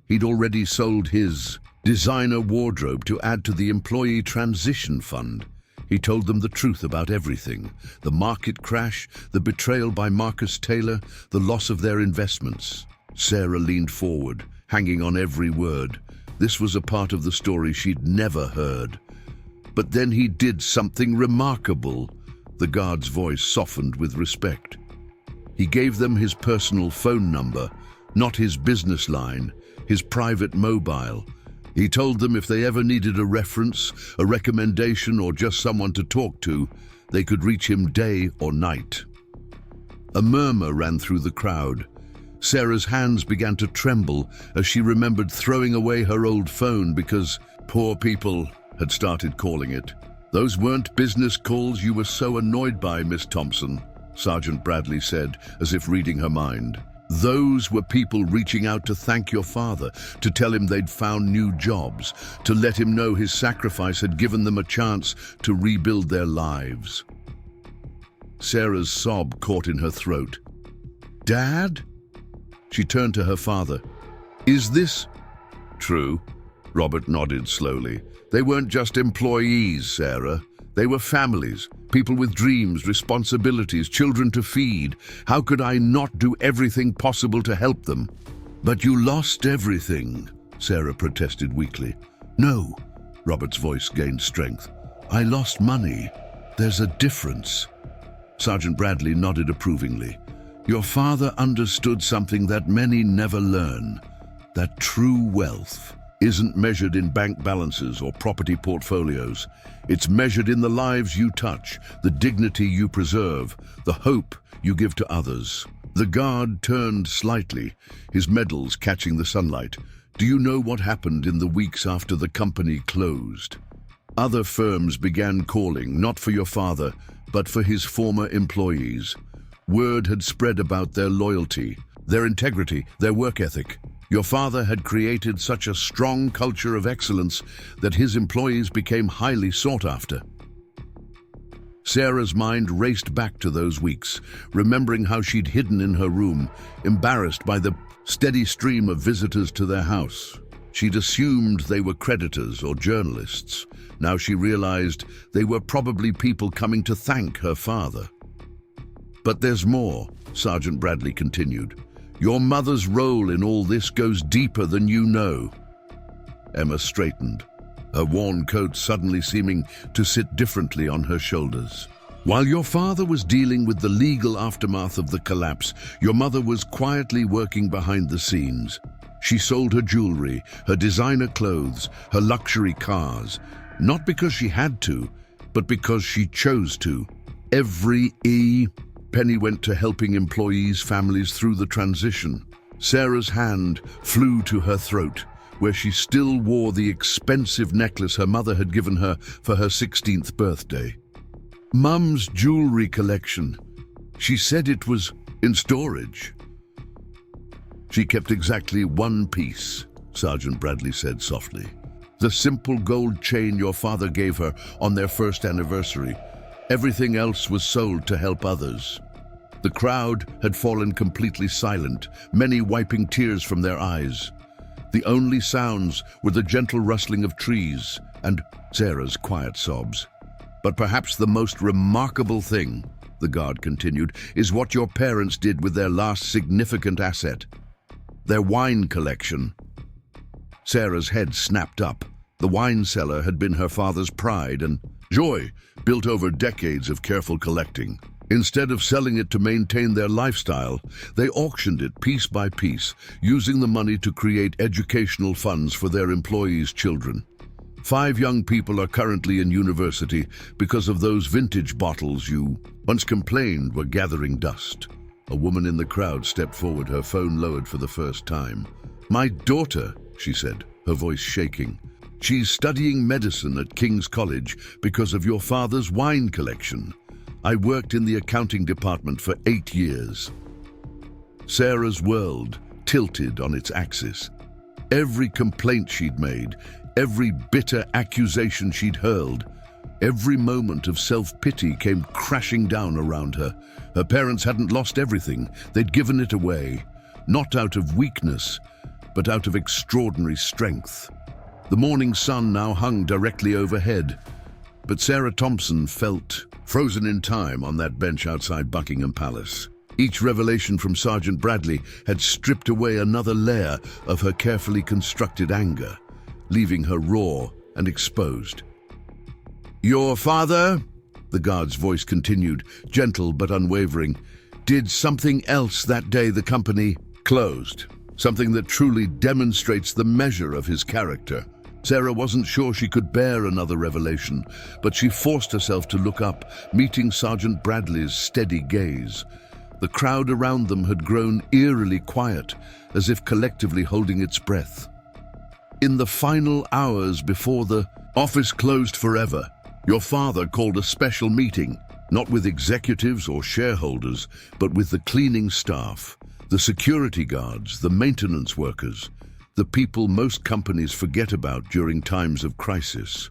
Speaker 1: He'd already sold his designer wardrobe to add to the employee transition fund. He told them the truth about everything: the market crash, the betrayal by Marcus Taylor, the loss of their investments." Sarah leaned forward, hanging on every word. This was a part of the story she'd never heard. "But then he did something remarkable." The guard's voice softened with respect. "He gave them his personal phone number, not his business line, his private mobile. He told them if they ever needed a reference, a recommendation, or just someone to talk to, they could reach him day or night." A murmur ran through the crowd. Sarah's hands began to tremble as she remembered throwing away her old phone because "poor people" had started calling it. "Those weren't business calls you were so annoyed by, Miss Thompson," Sergeant Bradley said, as if reading her mind. "Those were people reaching out to thank your father, to tell him they'd found new jobs, to let him know his sacrifice had given them a chance to rebuild their lives." Sarah's sob caught in her throat. "Dad?" She turned to her father. "Is this true?" Robert nodded slowly. "They weren't just employees, Sarah. They were families, people with dreams, responsibilities, children to feed. How could I not do everything possible to help them?" "But you lost everything," Sarah protested weakly. "No," Robert's voice gained strength. "I lost money. There's a difference." Sergeant Bradley nodded approvingly. "Your father understood something that many never learn, that true wealth isn't measured in bank balances or property portfolios. It's measured in the lives you touch, the dignity you preserve, the hope you give to others." The guard turned slightly, his medals catching the sunlight. "Do you know what happened in the weeks after the company closed? Other firms began calling, not for your father, but for his former employees. Word had spread about their loyalty, their integrity, their work ethic. Your father had created such a strong culture of excellence that his employees became highly sought after." Sarah's mind raced back to those weeks, remembering how she'd hidden in her room, embarrassed by the steady stream of visitors to their house. She'd assumed they were creditors or journalists. Now she realized they were probably people coming to thank her father. "But there's more," Sergeant Bradley continued. "Your mother's role in all this goes deeper than you know." Emma straightened, her worn coat suddenly seeming to sit differently on her shoulders. While your father was dealing with the legal aftermath of the collapse, your mother was quietly working behind the scenes. She sold her jewelry, her designer clothes, her luxury cars, not because she had to, but because she chose to. Every penny went to helping employees' families through the transition. Sarah's hand flew to her throat, where she still wore the expensive necklace her mother had given her for her 16th birthday. Mum's jewelry collection. She said it was in storage. She kept exactly one piece, Sergeant Bradley said softly. The simple gold chain your father gave her on their first anniversary. Everything else was sold to help others. The crowd had fallen completely silent, many wiping tears from their eyes. The only sounds were the gentle rustling of trees and Sarah's quiet sobs. But perhaps the most remarkable thing, the guard continued, is what your parents did with their last significant asset, their wine collection. Sarah's head snapped up. The wine cellar had been her father's pride and joy, built over decades of careful collecting. Instead of selling it to maintain their lifestyle, they auctioned it piece by piece, using the money to create educational funds for their employees' children. 5 young people are currently in university because of those vintage bottles you once complained were gathering dust. A woman in the crowd stepped forward, her phone lowered for the first time. "My daughter," she said, her voice shaking. "She's studying medicine at King's College because of your father's wine collection. I worked in the accounting department for 8 years." Sarah's world tilted on its axis. Every complaint she'd made, every bitter accusation she'd hurled, every moment of self-pity came crashing down around her. Her parents hadn't lost everything, they'd given it away, not out of weakness, but out of extraordinary strength. The morning sun now hung directly overhead, but Sarah Thompson felt frozen in time on that bench outside Buckingham Palace. Each revelation from Sergeant Bradley had stripped away another layer of her carefully constructed anger, leaving her raw and exposed. "Your father," the guard's voice continued, gentle but unwavering, "did something else that day the company closed, something that truly demonstrates the measure of his character." Sarah wasn't sure she could bear another revelation, but she forced herself to look up, meeting Sergeant Bradley's steady gaze. The crowd around them had grown eerily quiet, as if collectively holding its breath. "In the final hours before the office closed forever, your father called a special meeting, not with executives or shareholders, but with the cleaning staff, the security guards, the maintenance workers, the people most companies forget about during times of crisis."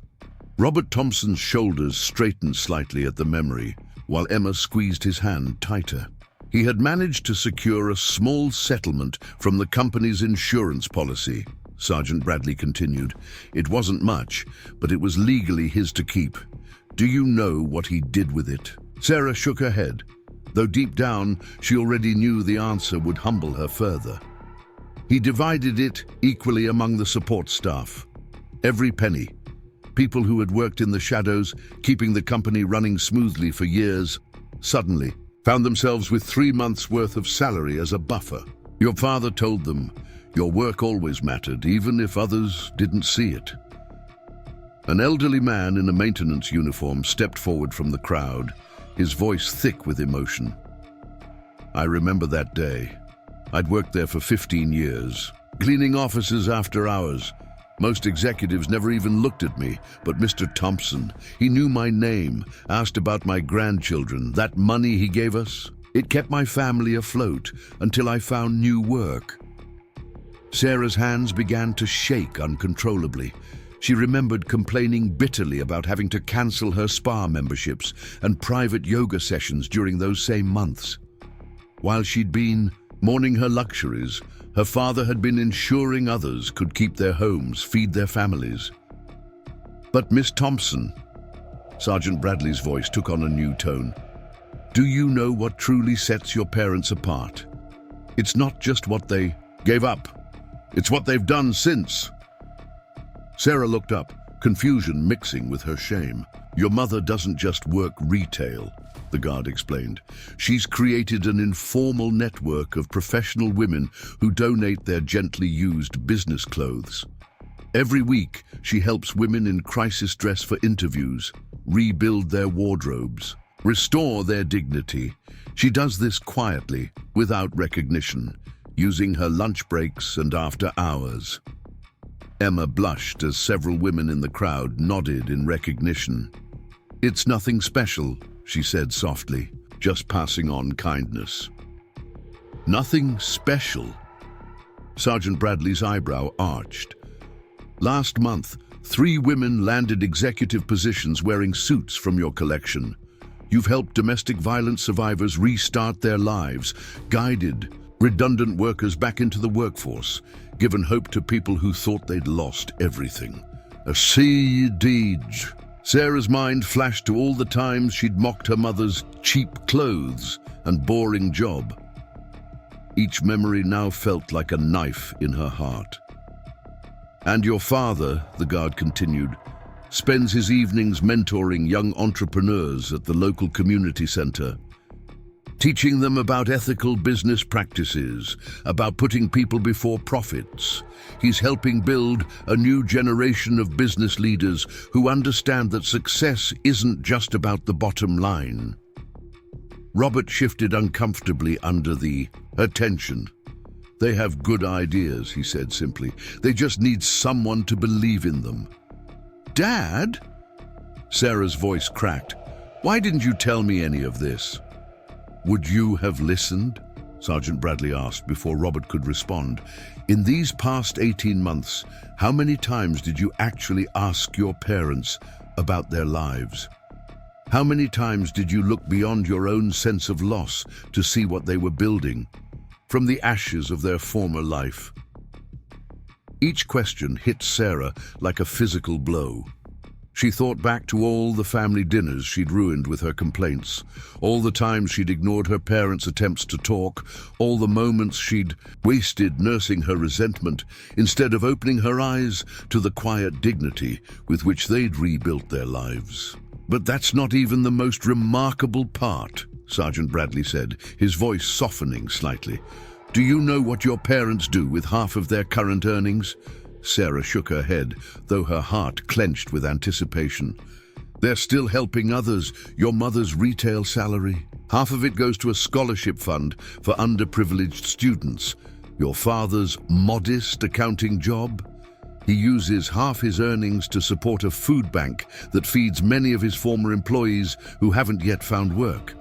Speaker 1: Robert Thompson's shoulders straightened slightly at the memory, while Emma squeezed his hand tighter. He had managed to secure a small settlement from the company's insurance policy, Sergeant Bradley continued. "It wasn't much, but it was legally his to keep. Do you know what he did with it?" Sarah shook her head, though deep down she already knew the answer would humble her further. "He divided it equally among the support staff. Every penny. People who had worked in the shadows, keeping the company running smoothly for years, suddenly found themselves with 3 months' worth of salary as a buffer. Your father told them, your work always mattered, even if others didn't see it." An elderly man in a maintenance uniform stepped forward from the crowd, his voice thick with emotion. "I remember that day. I'd worked there for 15 years, cleaning offices after hours. Most executives never even looked at me, but Mr. Thompson, he knew my name, asked about my grandchildren. That money he gave us, it kept my family afloat until I found new work." Sarah's hands began to shake uncontrollably. She remembered complaining bitterly about having to cancel her spa memberships and private yoga sessions during those same months. While she'd been mourning her luxuries, her father had been ensuring others could keep their homes, feed their families. "But Miss Thompson," Sergeant Bradley's voice took on a new tone, "do you know what truly sets your parents apart? It's not just what they gave up, it's what they've done since." Sarah looked up, confusion mixing with her shame. Your mother doesn't just work retail, the guard explained. She's created an informal network of professional women who donate their gently used business clothes. Every week, she helps women in crisis dress for interviews, rebuild their wardrobes, restore their dignity. She does this quietly, without recognition, using her lunch breaks and after hours. Emma blushed as several women in the crowd nodded in recognition. It's nothing special, she said softly, just passing on kindness. Nothing special? Sergeant Bradley's eyebrow arched. Last month, 3 women landed executive positions wearing suits from your collection. You've helped domestic violence survivors restart their lives, guided redundant workers back into the workforce, given hope to people who thought they'd lost everything. A siege. Sarah's mind flashed to all the times she'd mocked her mother's cheap clothes and boring job. Each memory now felt like a knife in her heart. And your father, the guard continued, spends his evenings mentoring young entrepreneurs at the local community center, teaching them about ethical business practices, about putting people before profits. He's helping build a new generation of business leaders who understand that success isn't just about the bottom line. Robert shifted uncomfortably under the attention. They have good ideas, he said simply. They just need someone to believe in them. Dad? Sarah's voice cracked. Why didn't you tell me any of this? Would you have listened? Sergeant Bradley asked before Robert could respond. In these past 18 months, how many times did you actually ask your parents about their lives? How many times did you look beyond your own sense of loss to see what they were building, from the ashes of their former life? Each question hit Sarah like a physical blow. She thought back to all the family dinners she'd ruined with her complaints, all the times she'd ignored her parents' attempts to talk, all the moments she'd wasted nursing her resentment instead of opening her eyes to the quiet dignity with which they'd rebuilt their lives. But that's not even the most remarkable part, Sergeant Bradley said, his voice softening slightly. Do you know what your parents do with half of their current earnings? Sarah shook her head, though her heart clenched with anticipation. They're still helping others. Your mother's retail salary. Half of it goes to a scholarship fund for underprivileged students. Your father's modest accounting job. He uses half his earnings to support a food bank that feeds many of his former employees who haven't yet found work.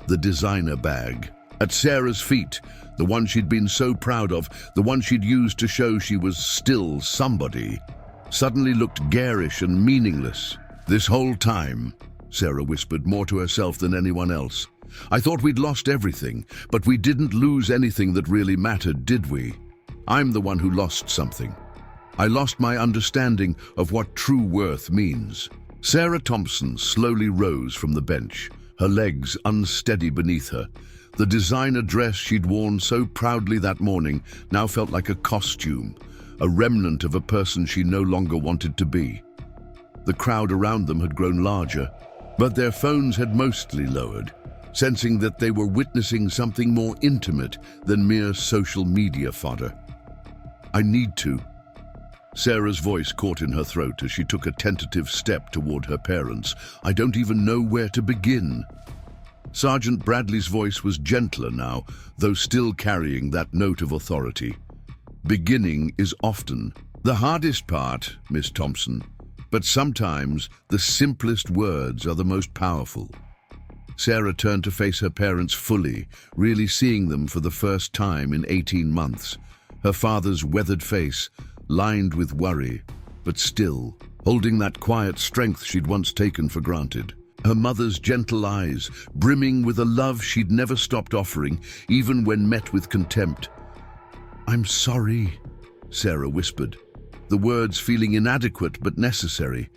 Speaker 1: The designer bag. At Sarah's feet, the one she'd been so proud of, the one she'd used to show she was still somebody, suddenly looked garish and meaningless. This whole time, Sarah whispered more to herself than anyone else. I thought we'd lost everything, but we didn't lose anything that really mattered, did we? I'm the one who lost something. I lost my understanding of what true worth means. Sarah Thompson slowly rose from the bench, her legs unsteady beneath her. The designer dress she'd worn so proudly that morning now felt like a costume, a remnant of a person she no longer wanted to be. The crowd around them had grown larger, but their phones had mostly lowered, sensing that they were witnessing something more intimate than mere social media fodder. I need to. Sarah's voice caught in her throat as she took a tentative step toward her parents. I don't even know where to begin. Sergeant Bradley's voice was gentler now, though still carrying that note of authority. Beginning is often the hardest part, Miss Thompson, but sometimes the simplest words are the most powerful. Sarah turned to face her parents fully, really seeing them for the first time in 18 months. Her father's weathered face, lined with worry, but still holding that quiet strength she'd once taken for granted. Her mother's gentle eyes, brimming with a love she'd never stopped offering, even when met with contempt. I'm sorry, Sarah whispered, the words feeling inadequate but necessary.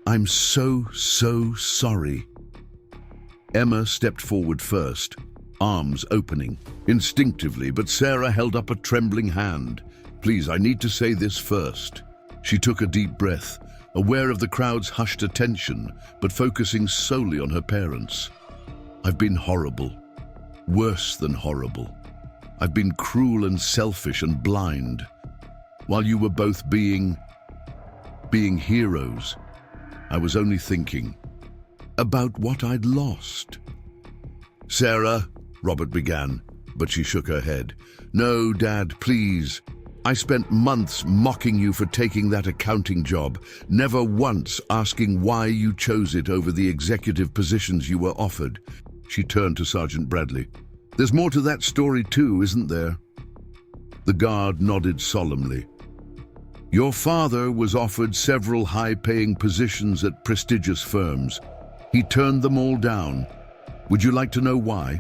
Speaker 1: I'm so sorry. Emma stepped forward first, arms opening, instinctively, but Sarah held up a trembling hand. Please, I need to say this first. She took a deep breath, aware of the crowd's hushed attention, but focusing solely on her parents. I've been horrible. Worse than horrible. I've been cruel and selfish and blind. While you were both being heroes, I was only thinking about what I'd lost. Sarah, Robert began, but she shook her head. No, Dad, please. I spent months mocking you for taking that accounting job, never once asking why you chose it over the executive positions you were offered. She turned to Sergeant Bradley. There's more to that story too, isn't there? The guard nodded solemnly. Your father was offered several high-paying positions at prestigious firms. He turned them all down. Would you like to know why?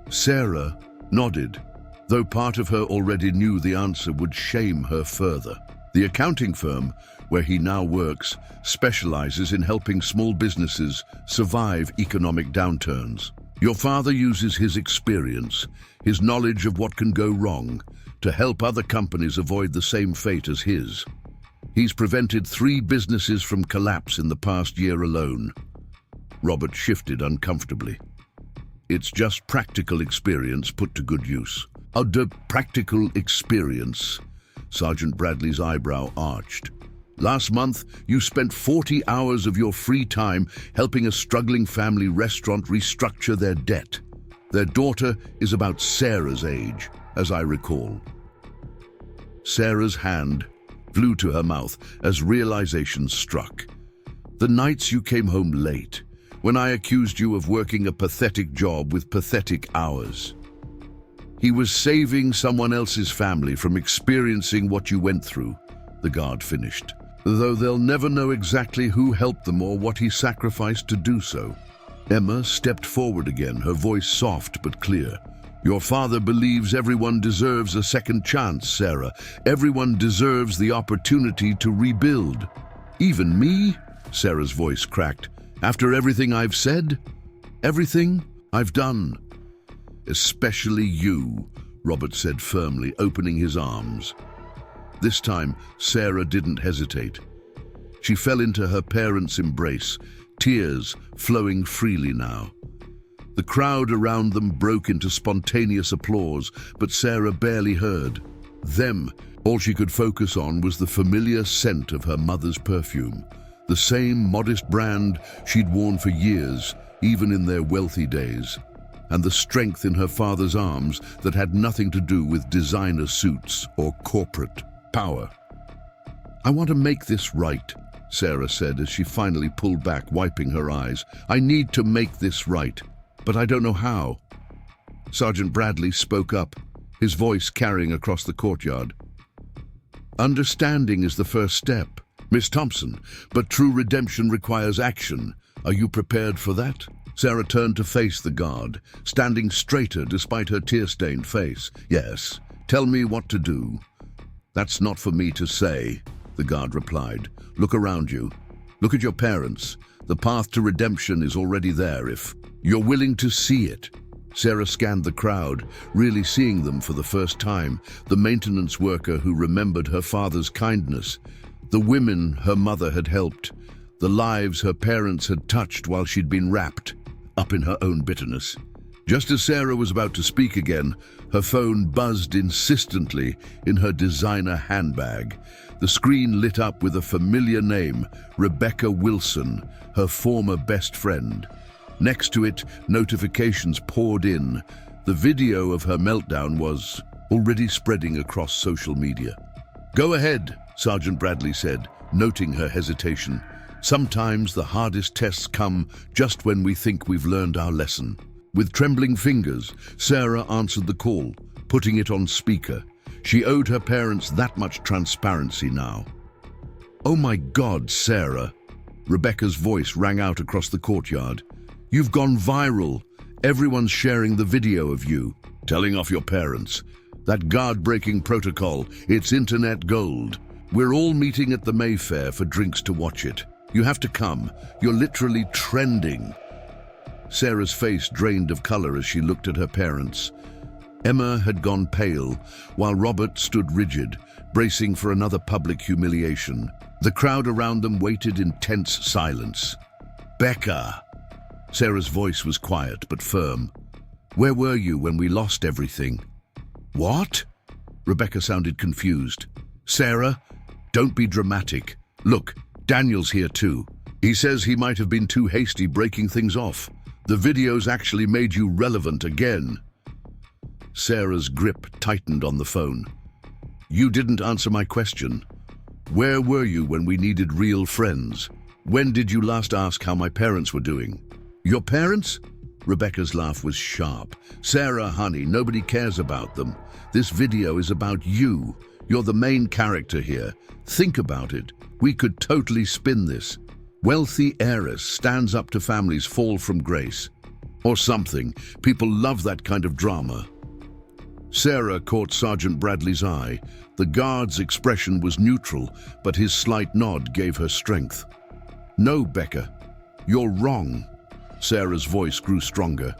Speaker 1: Sarah nodded, though part of her already knew the answer would shame her further. The accounting firm, where he now works, specializes in helping small businesses survive economic downturns. Your father uses his experience, his knowledge of what can go wrong, to help other companies avoid the same fate as his. He's prevented 3 businesses from collapse in the past year alone. Robert shifted uncomfortably. It's just practical experience put to good use. Practical experience. Sergeant Bradley's eyebrow arched. Last month, you spent 40 hours of your free time helping a struggling family restaurant restructure their debt. Their daughter is about Sarah's age, as I recall. Sarah's hand flew to her mouth as realization struck. The nights you came home late, when I accused you of working a pathetic job with pathetic hours. He was saving someone else's family from experiencing what you went through, the guard finished, though they'll never know exactly who helped them or what he sacrificed to do so. Emma stepped forward again, her voice soft but clear. Your father believes everyone deserves a second chance, Sarah. Everyone deserves the opportunity to rebuild. Even me? Sarah's voice cracked. After everything I've said? Everything I've done? Especially you, Robert said firmly, opening his arms. This time, Sarah didn't hesitate. She fell into her parents' embrace, tears flowing freely now. The crowd around them broke into spontaneous applause, but Sarah barely heard them. All she could focus on was the familiar scent of her mother's perfume, the same modest brand she'd worn for years, even in their wealthy days, and the strength in her father's arms that had nothing to do with designer suits or corporate power. I want to make this right, Sarah said as she finally pulled back, wiping her eyes. I need to make this right, but I don't know how. Sergeant Bradley spoke up, his voice carrying across the courtyard. Understanding is the first step, Miss Thompson, but true redemption requires action. Are you prepared for that? Sarah turned to face the guard, standing straighter despite her tear-stained face. Yes, tell me what to do. That's not for me to say, the guard replied. Look around you. Look at your parents. The path to redemption is already there if you're willing to see it. Sarah scanned the crowd, really seeing them for the first time. The maintenance worker who remembered her father's kindness, the women her mother had helped, the lives her parents had touched while she'd been wrapped up in her own bitterness. Just as Sarah was about to speak again, her phone buzzed insistently in her designer handbag. The screen lit up with a familiar name, Rebecca Wilson, her former best friend. Next to it, notifications poured in. The video of her meltdown was already spreading across social media. Go ahead, Sergeant Bradley said, noting her hesitation. Sometimes the hardest tests come just when we think we've learned our lesson. With trembling fingers, Sarah answered the call, putting it on speaker. She owed her parents that much transparency now. Oh my God, Sarah! Rebecca's voice rang out across the courtyard. You've gone viral. Everyone's sharing the video of you, telling off your parents. That guard-breaking protocol, it's internet gold. We're all meeting at the Mayfair for drinks to watch it. You have to come. You're literally trending. Sarah's face drained of color as she looked at her parents. Emma had gone pale, while Robert stood rigid, bracing for another public humiliation. The crowd around them waited in tense silence. "Becca!" Sarah's voice was quiet but firm. "Where were you when we lost everything?" "What?" Rebecca sounded confused. "Sarah, don't be dramatic. Look, Daniel's here too. He says he might have been too hasty breaking things off. The videos actually made you relevant again." Sarah's grip tightened on the phone. "You didn't answer my question. Where were you when we needed real friends? When did you last ask how my parents were doing?" "Your parents?" Rebecca's laugh was sharp. "Sarah, honey, nobody cares about them. This video is about you. You're the main character here. Think about it. We could totally spin this. Wealthy heiress stands up to families fall from grace. Or something. People love that kind of drama." Sarah caught Sergeant Bradley's eye. The guard's expression was neutral, but his slight nod gave her strength. "No, Becca, you're wrong." Sarah's voice grew stronger.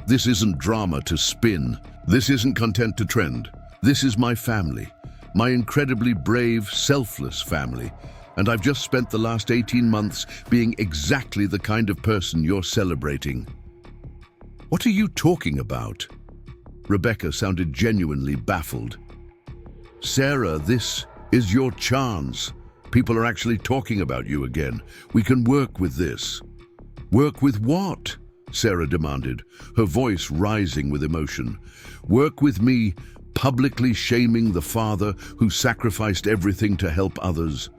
Speaker 1: "This isn't drama to spin. This isn't content to trend. This is my family. My incredibly brave, selfless family. And I've just spent the last 18 months being exactly the kind of person you're celebrating." "What are you talking about?" Rebecca sounded genuinely baffled. "Sarah, this is your chance. People are actually talking about you again. We can work with this." "Work with what?" Sarah demanded, her voice rising with emotion. "Work with me publicly shaming the father who sacrificed everything to help others.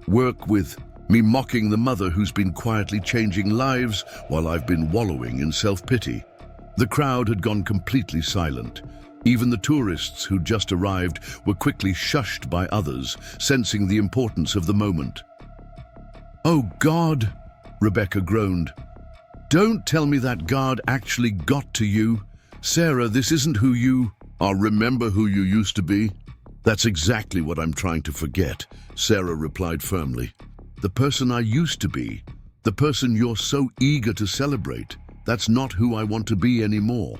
Speaker 1: Work with me mocking the mother who's been quietly changing lives while I've been wallowing in self-pity." The crowd had gone completely silent. Even the tourists who'd just arrived were quickly shushed by others, sensing the importance of the moment. "Oh God," Rebecca groaned. "Don't tell me that guard actually got to you. Sarah, this isn't who you are. Remember who you used to be?" "That's exactly what I'm trying to forget," Sarah replied firmly. "The person I used to be, the person you're so eager to celebrate, that's not who I want to be anymore."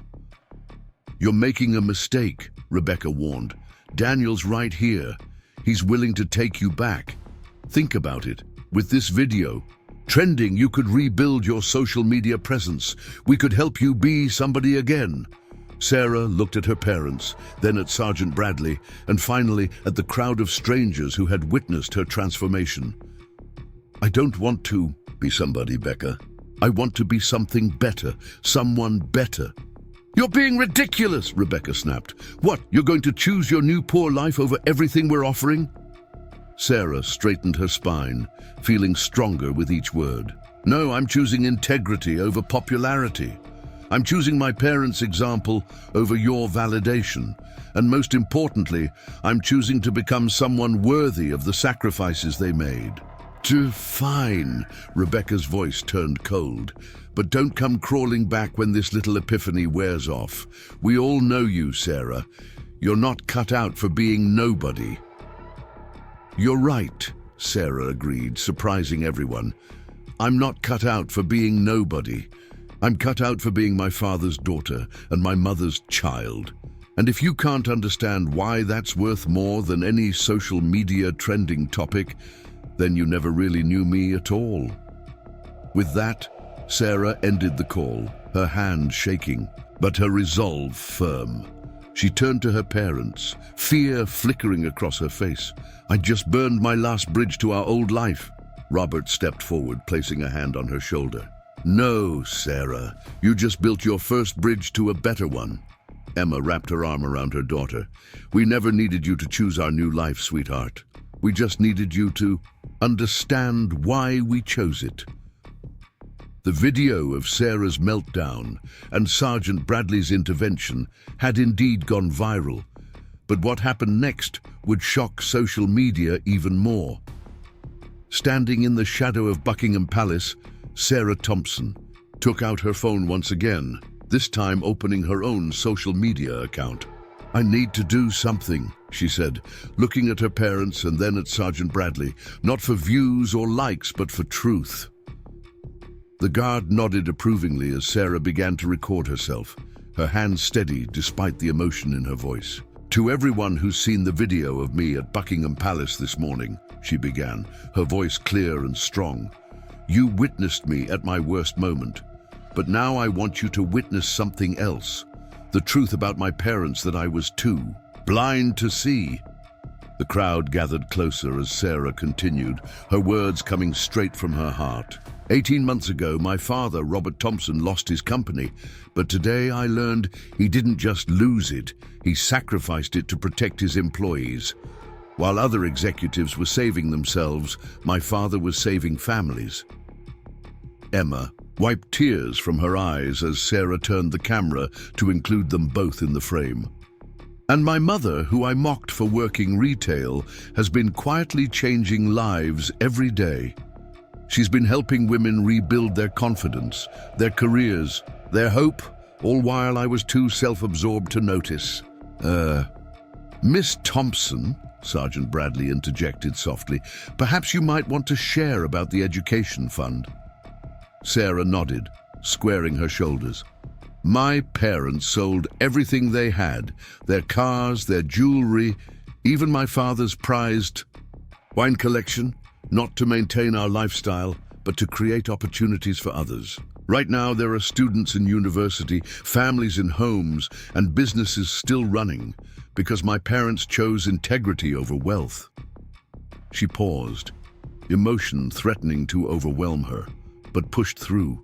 Speaker 1: "You're making a mistake," Rebecca warned. "Daniel's right here. He's willing to take you back. Think about it. With this video trending, you could rebuild your social media presence. We could help you be somebody again." Sarah looked at her parents, then at Sergeant Bradley, and finally at the crowd of strangers who had witnessed her transformation. "I don't want to be somebody, Becca. I want to be something better, someone better." "You're being ridiculous," Rebecca snapped. "What, you're going to choose your new poor life over everything we're offering?" Sarah straightened her spine, feeling stronger with each word. "No, I'm choosing integrity over popularity. I'm choosing my parents' example over your validation. And most importantly, I'm choosing to become someone worthy of the sacrifices they made." "Fine," Rebecca's voice turned cold. "But don't come crawling back when this little epiphany wears off. We all know you, Sarah. You're not cut out for being nobody." "You're right," Sarah agreed, surprising everyone. "I'm not cut out for being nobody. I'm cut out for being my father's daughter and my mother's child. And if you can't understand why that's worth more than any social media trending topic, then you never really knew me at all." With that, Sarah ended the call, her hand shaking, but her resolve firm. She turned to her parents, fear flickering across her face. "I just burned my last bridge to our old life." Robert stepped forward, placing a hand on her shoulder. "No, Sarah, you just built your first bridge to a better one." Emma wrapped her arm around her daughter. "We never needed you to choose our new life, sweetheart. We just needed you to understand why we chose it." The video of Sarah's meltdown and Sergeant Bradley's intervention had indeed gone viral, but what happened next would shock social media even more. Standing in the shadow of Buckingham Palace, Sarah Thompson took out her phone once again, this time opening her own social media account. "I need to do something," she said, looking at her parents and then at Sergeant Bradley, "not for views or likes, but for truth." The guard nodded approvingly as Sarah began to record herself, her hands steady despite the emotion in her voice. To everyone who's seen the video of me at Buckingham Palace this morning, she began, her voice clear and strong. You witnessed me at my worst moment, but now I want you to witness something else. The truth about my parents that I was too blind to see. The crowd gathered closer as Sarah continued, her words coming straight from her heart. 18 months ago, my father, Robert Thompson, lost his company, but today I learned he didn't just lose it, he sacrificed it to protect his employees. While other executives were saving themselves, my father was saving families. Emma wiped tears from her eyes as Sarah turned the camera to include them both in the frame. And my mother, who I mocked for working retail, has been quietly changing lives every day. She's been helping women rebuild their confidence, their careers, their hope, all while I was too self-absorbed to notice. Miss Thompson, Sergeant Bradley interjected softly, perhaps you might want to share about the education fund. Sarah nodded, squaring her shoulders. My parents sold everything they had, their cars, their jewelry, even my father's prized wine collection, not to maintain our lifestyle, but to create opportunities for others. Right now, there are students in university, families in homes, and businesses still running, because my parents chose integrity over wealth. She paused, emotion threatening to overwhelm her, but pushed through.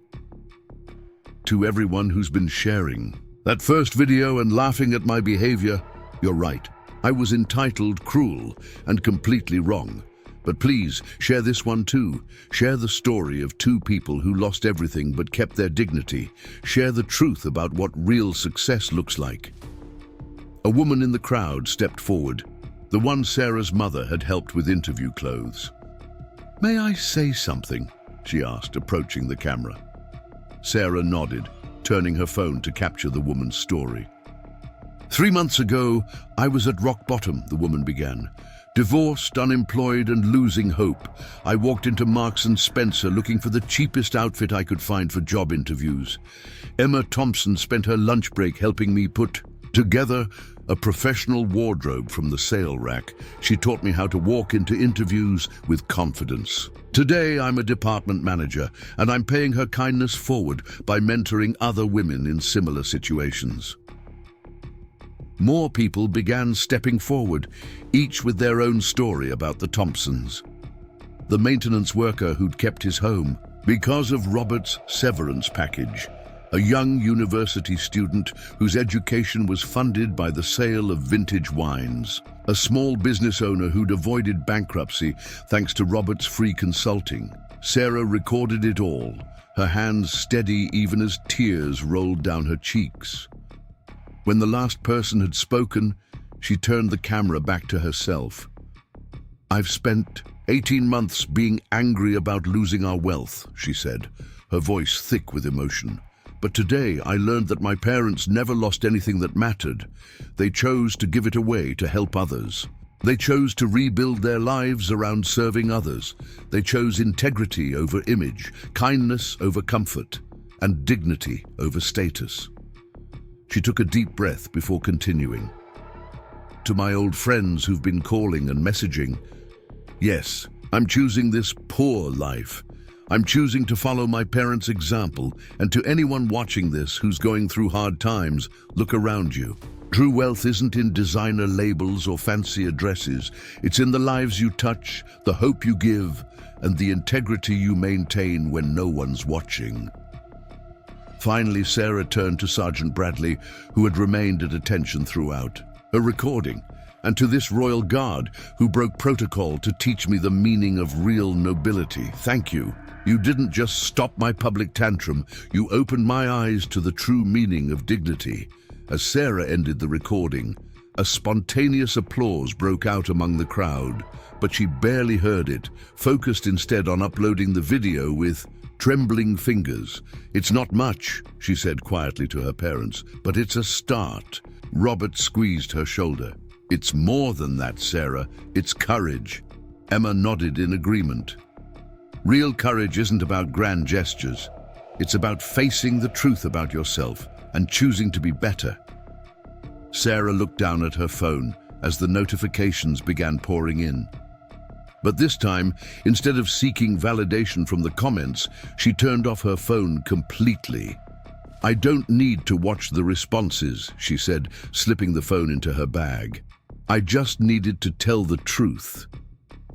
Speaker 1: To everyone who's been sharing that first video and laughing at my behavior, you're right. I was entitled, cruel, and completely wrong. But please, share this one too. Share the story of two people who lost everything but kept their dignity. Share the truth about what real success looks like. A woman in the crowd stepped forward, the one Sarah's mother had helped with interview clothes. May I say something? She asked, approaching the camera. Sarah nodded, turning her phone to capture the woman's story. 3 months ago, I was at rock bottom, the woman began. Divorced, unemployed, and losing hope. I walked into Marks & Spencer looking for the cheapest outfit I could find for job interviews. Emma Thompson spent her lunch break helping me put together a professional wardrobe from the sale rack. She taught me how to walk into interviews with confidence. Today, I'm a department manager, and I'm paying her kindness forward by mentoring other women in similar situations. More people began stepping forward, each with their own story about the Thompsons. The maintenance worker who'd kept his home because of Robert's severance package. A young university student whose education was funded by the sale of vintage wines. A small business owner who'd avoided bankruptcy thanks to Robert's free consulting. Sarah recorded it all, her hands steady even as tears rolled down her cheeks. When the last person had spoken, she turned the camera back to herself. I've spent 18 months being angry about losing our wealth, she said, her voice thick with emotion. But today I learned that my parents never lost anything that mattered. They chose to give it away to help others. They chose to rebuild their lives around serving others. They chose integrity over image, kindness over comfort, and dignity over status. She took a deep breath before continuing. To my old friends who've been calling and messaging, yes, I'm choosing this poor life. I'm choosing to follow my parents' example, and to anyone watching this who's going through hard times, look around you. True wealth isn't in designer labels or fancy addresses. It's in the lives you touch, the hope you give, and the integrity you maintain when no one's watching. Finally, Sarah turned to Sergeant Bradley, who had remained at attention throughout her recording, and to this royal guard who broke protocol to teach me the meaning of real nobility. Thank you. You didn't just stop my public tantrum, you opened my eyes to the true meaning of dignity. As Sarah ended the recording, a spontaneous applause broke out among the crowd, but she barely heard it, focused instead on uploading the video with trembling fingers. It's not much, she said quietly to her parents, but it's a start. Robert squeezed her shoulder. It's more than that, Sarah. It's courage. Emma nodded in agreement. Real courage isn't about grand gestures. It's about facing the truth about yourself and choosing to be better. Sarah looked down at her phone as the notifications began pouring in. But this time, instead of seeking validation from the comments, she turned off her phone completely. "I don't need to watch the responses," she said, slipping the phone into her bag. "I just needed to tell the truth."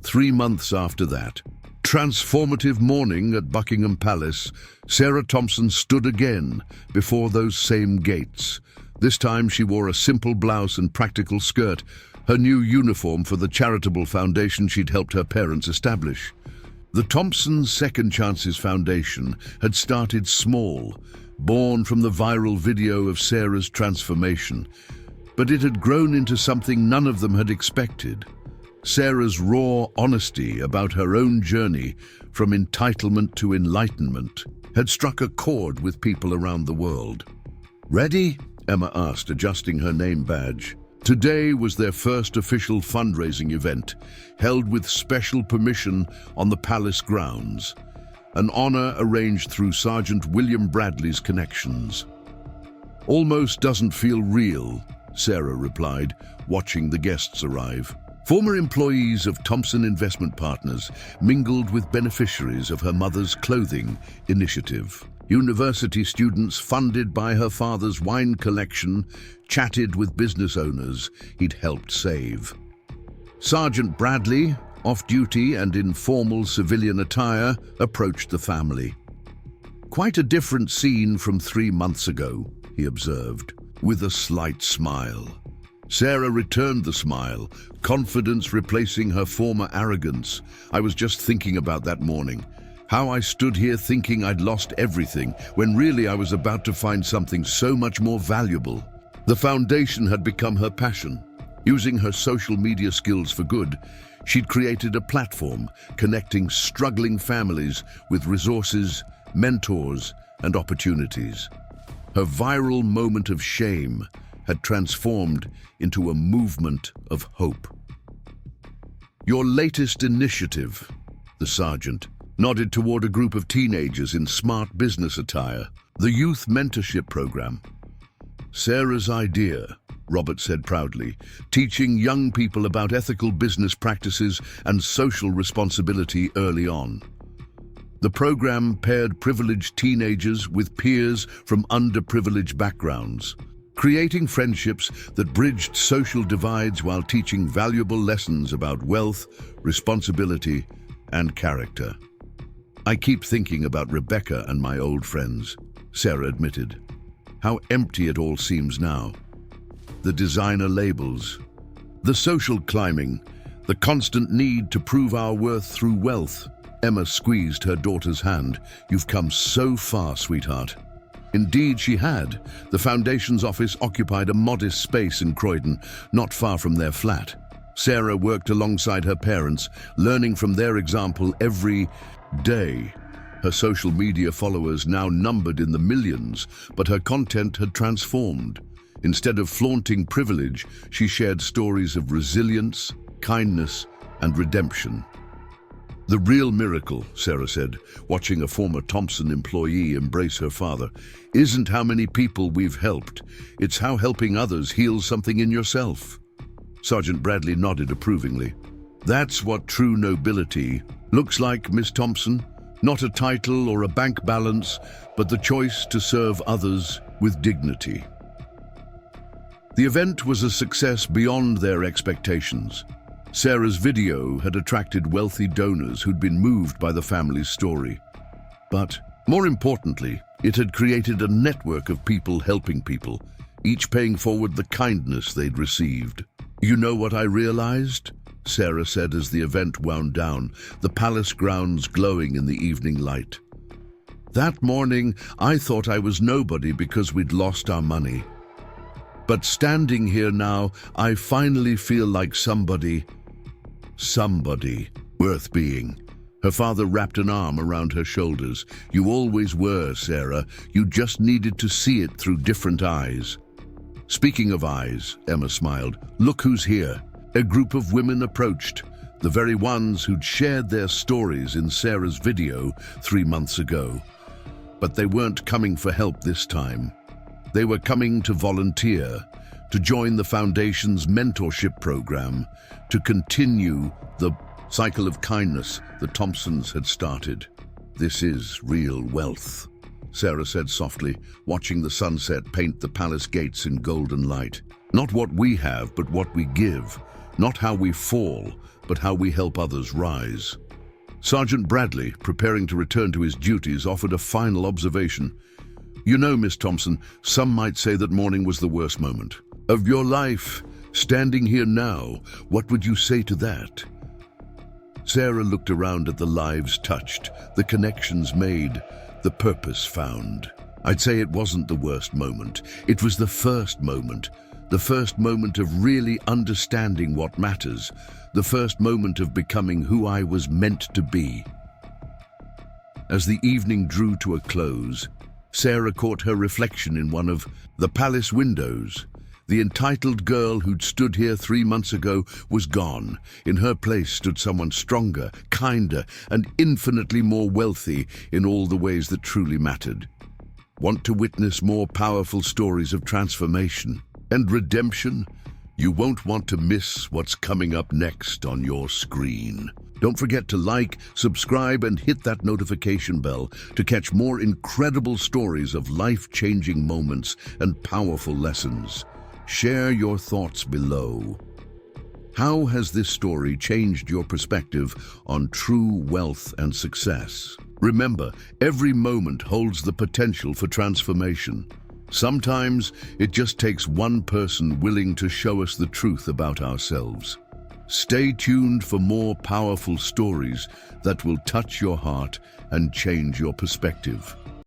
Speaker 1: 3 months after that, transformative morning at Buckingham Palace, Sarah Thompson stood again before those same gates. This time she wore a simple blouse and practical skirt, her new uniform for the charitable foundation she'd helped her parents establish. The Thompson Second Chances Foundation had started small, born from the viral video of Sarah's transformation, but it had grown into something none of them had expected. Sarah's raw honesty about her own journey from entitlement to enlightenment had struck a chord with people around the world. "Ready?" Emma asked, adjusting her name badge. Today was their first official fundraising event, held with special permission on the palace grounds, an honor arranged through Sergeant William Bradley's connections. "Almost doesn't feel real," Sarah replied, watching the guests arrive. Former employees of Thompson Investment Partners mingled with beneficiaries of her mother's clothing initiative. University students funded by her father's wine collection chatted with business owners he'd helped save. Sergeant Bradley, off-duty and in formal civilian attire, approached the family. "Quite a different scene from 3 months ago," he observed, with a slight smile. Sarah returned the smile, confidence replacing her former arrogance. "I was just thinking about that morning. How I stood here thinking I'd lost everything, when really I was about to find something so much more valuable." The foundation had become her passion. Using her social media skills for good, she'd created a platform connecting struggling families with resources, mentors, and opportunities. Her viral moment of shame had transformed into a movement of hope. "Your latest initiative," the sergeant nodded toward a group of teenagers in smart business attire, "the youth mentorship program." "Sarah's idea," Robert said proudly, "teaching young people about ethical business practices and social responsibility early on." The program paired privileged teenagers with peers from underprivileged backgrounds, creating friendships that bridged social divides while teaching valuable lessons about wealth, responsibility, and character. "I keep thinking about Rebecca and my old friends," Sarah admitted. "How empty it all seems now. The designer labels, the social climbing, the constant need to prove our worth through wealth." Emma squeezed her daughter's hand. "You've come so far, sweetheart." Indeed, she had. The foundation's office occupied a modest space in Croydon, not far from their flat. Sarah worked alongside her parents, learning from their example every day. Her social media followers now numbered in the millions, but her content had transformed. Instead of flaunting privilege, she shared stories of resilience, kindness, and redemption. "The real miracle," Sarah said, watching a former Thompson employee embrace her father, "isn't how many people we've helped. It's how helping others heals something in yourself." Sergeant Bradley nodded approvingly. "That's what true nobility looks like, Miss Thompson. Not a title or a bank balance, but the choice to serve others with dignity." The event was a success beyond their expectations. Sarah's video had attracted wealthy donors who'd been moved by the family's story. But, more importantly, it had created a network of people helping people, each paying forward the kindness they'd received. "You know what I realized?" Sarah said as the event wound down, the palace grounds glowing in the evening light. "That morning, I thought I was nobody because we'd lost our money. But standing here now, I finally feel like somebody worth being." Her father wrapped an arm around her shoulders. "You always were, Sarah. You just needed to see it through different eyes." "Speaking of eyes," Emma smiled, "look who's here." A group of women approached, the very ones who'd shared their stories in Sarah's video 3 months ago. But they weren't coming for help this time. They were coming to volunteer, to join the Foundation's mentorship program, to continue the cycle of kindness the Thompsons had started. "This is real wealth," Sarah said softly, watching the sunset paint the palace gates in golden light. "Not what we have, but what we give. Not how we fall, but how we help others rise." Sergeant Bradley, preparing to return to his duties, offered a final observation. "You know, Miss Thompson, some might say that morning was the worst moment of your life. Standing here now, what would you say to that?" Sarah looked around at the lives touched, the connections made, the purpose found. "I'd say it wasn't the worst moment. It was the first moment. The first moment of really understanding what matters. The first moment of becoming who I was meant to be." As the evening drew to a close, Sarah caught her reflection in one of the palace windows. The entitled girl who'd stood here 3 months ago was gone. In her place stood someone stronger, kinder, and infinitely more wealthy in all the ways that truly mattered. Want to witness more powerful stories of transformation and redemption? You won't want to miss what's coming up next on your screen. Don't forget to like, subscribe, and hit that notification bell to catch more incredible stories of life-changing moments and powerful lessons. Share your thoughts below. How has this story changed your perspective on true wealth and success? Remember, every moment holds the potential for transformation. Sometimes it just takes one person willing to show us the truth about ourselves. Stay tuned for more powerful stories that will touch your heart and change your perspective.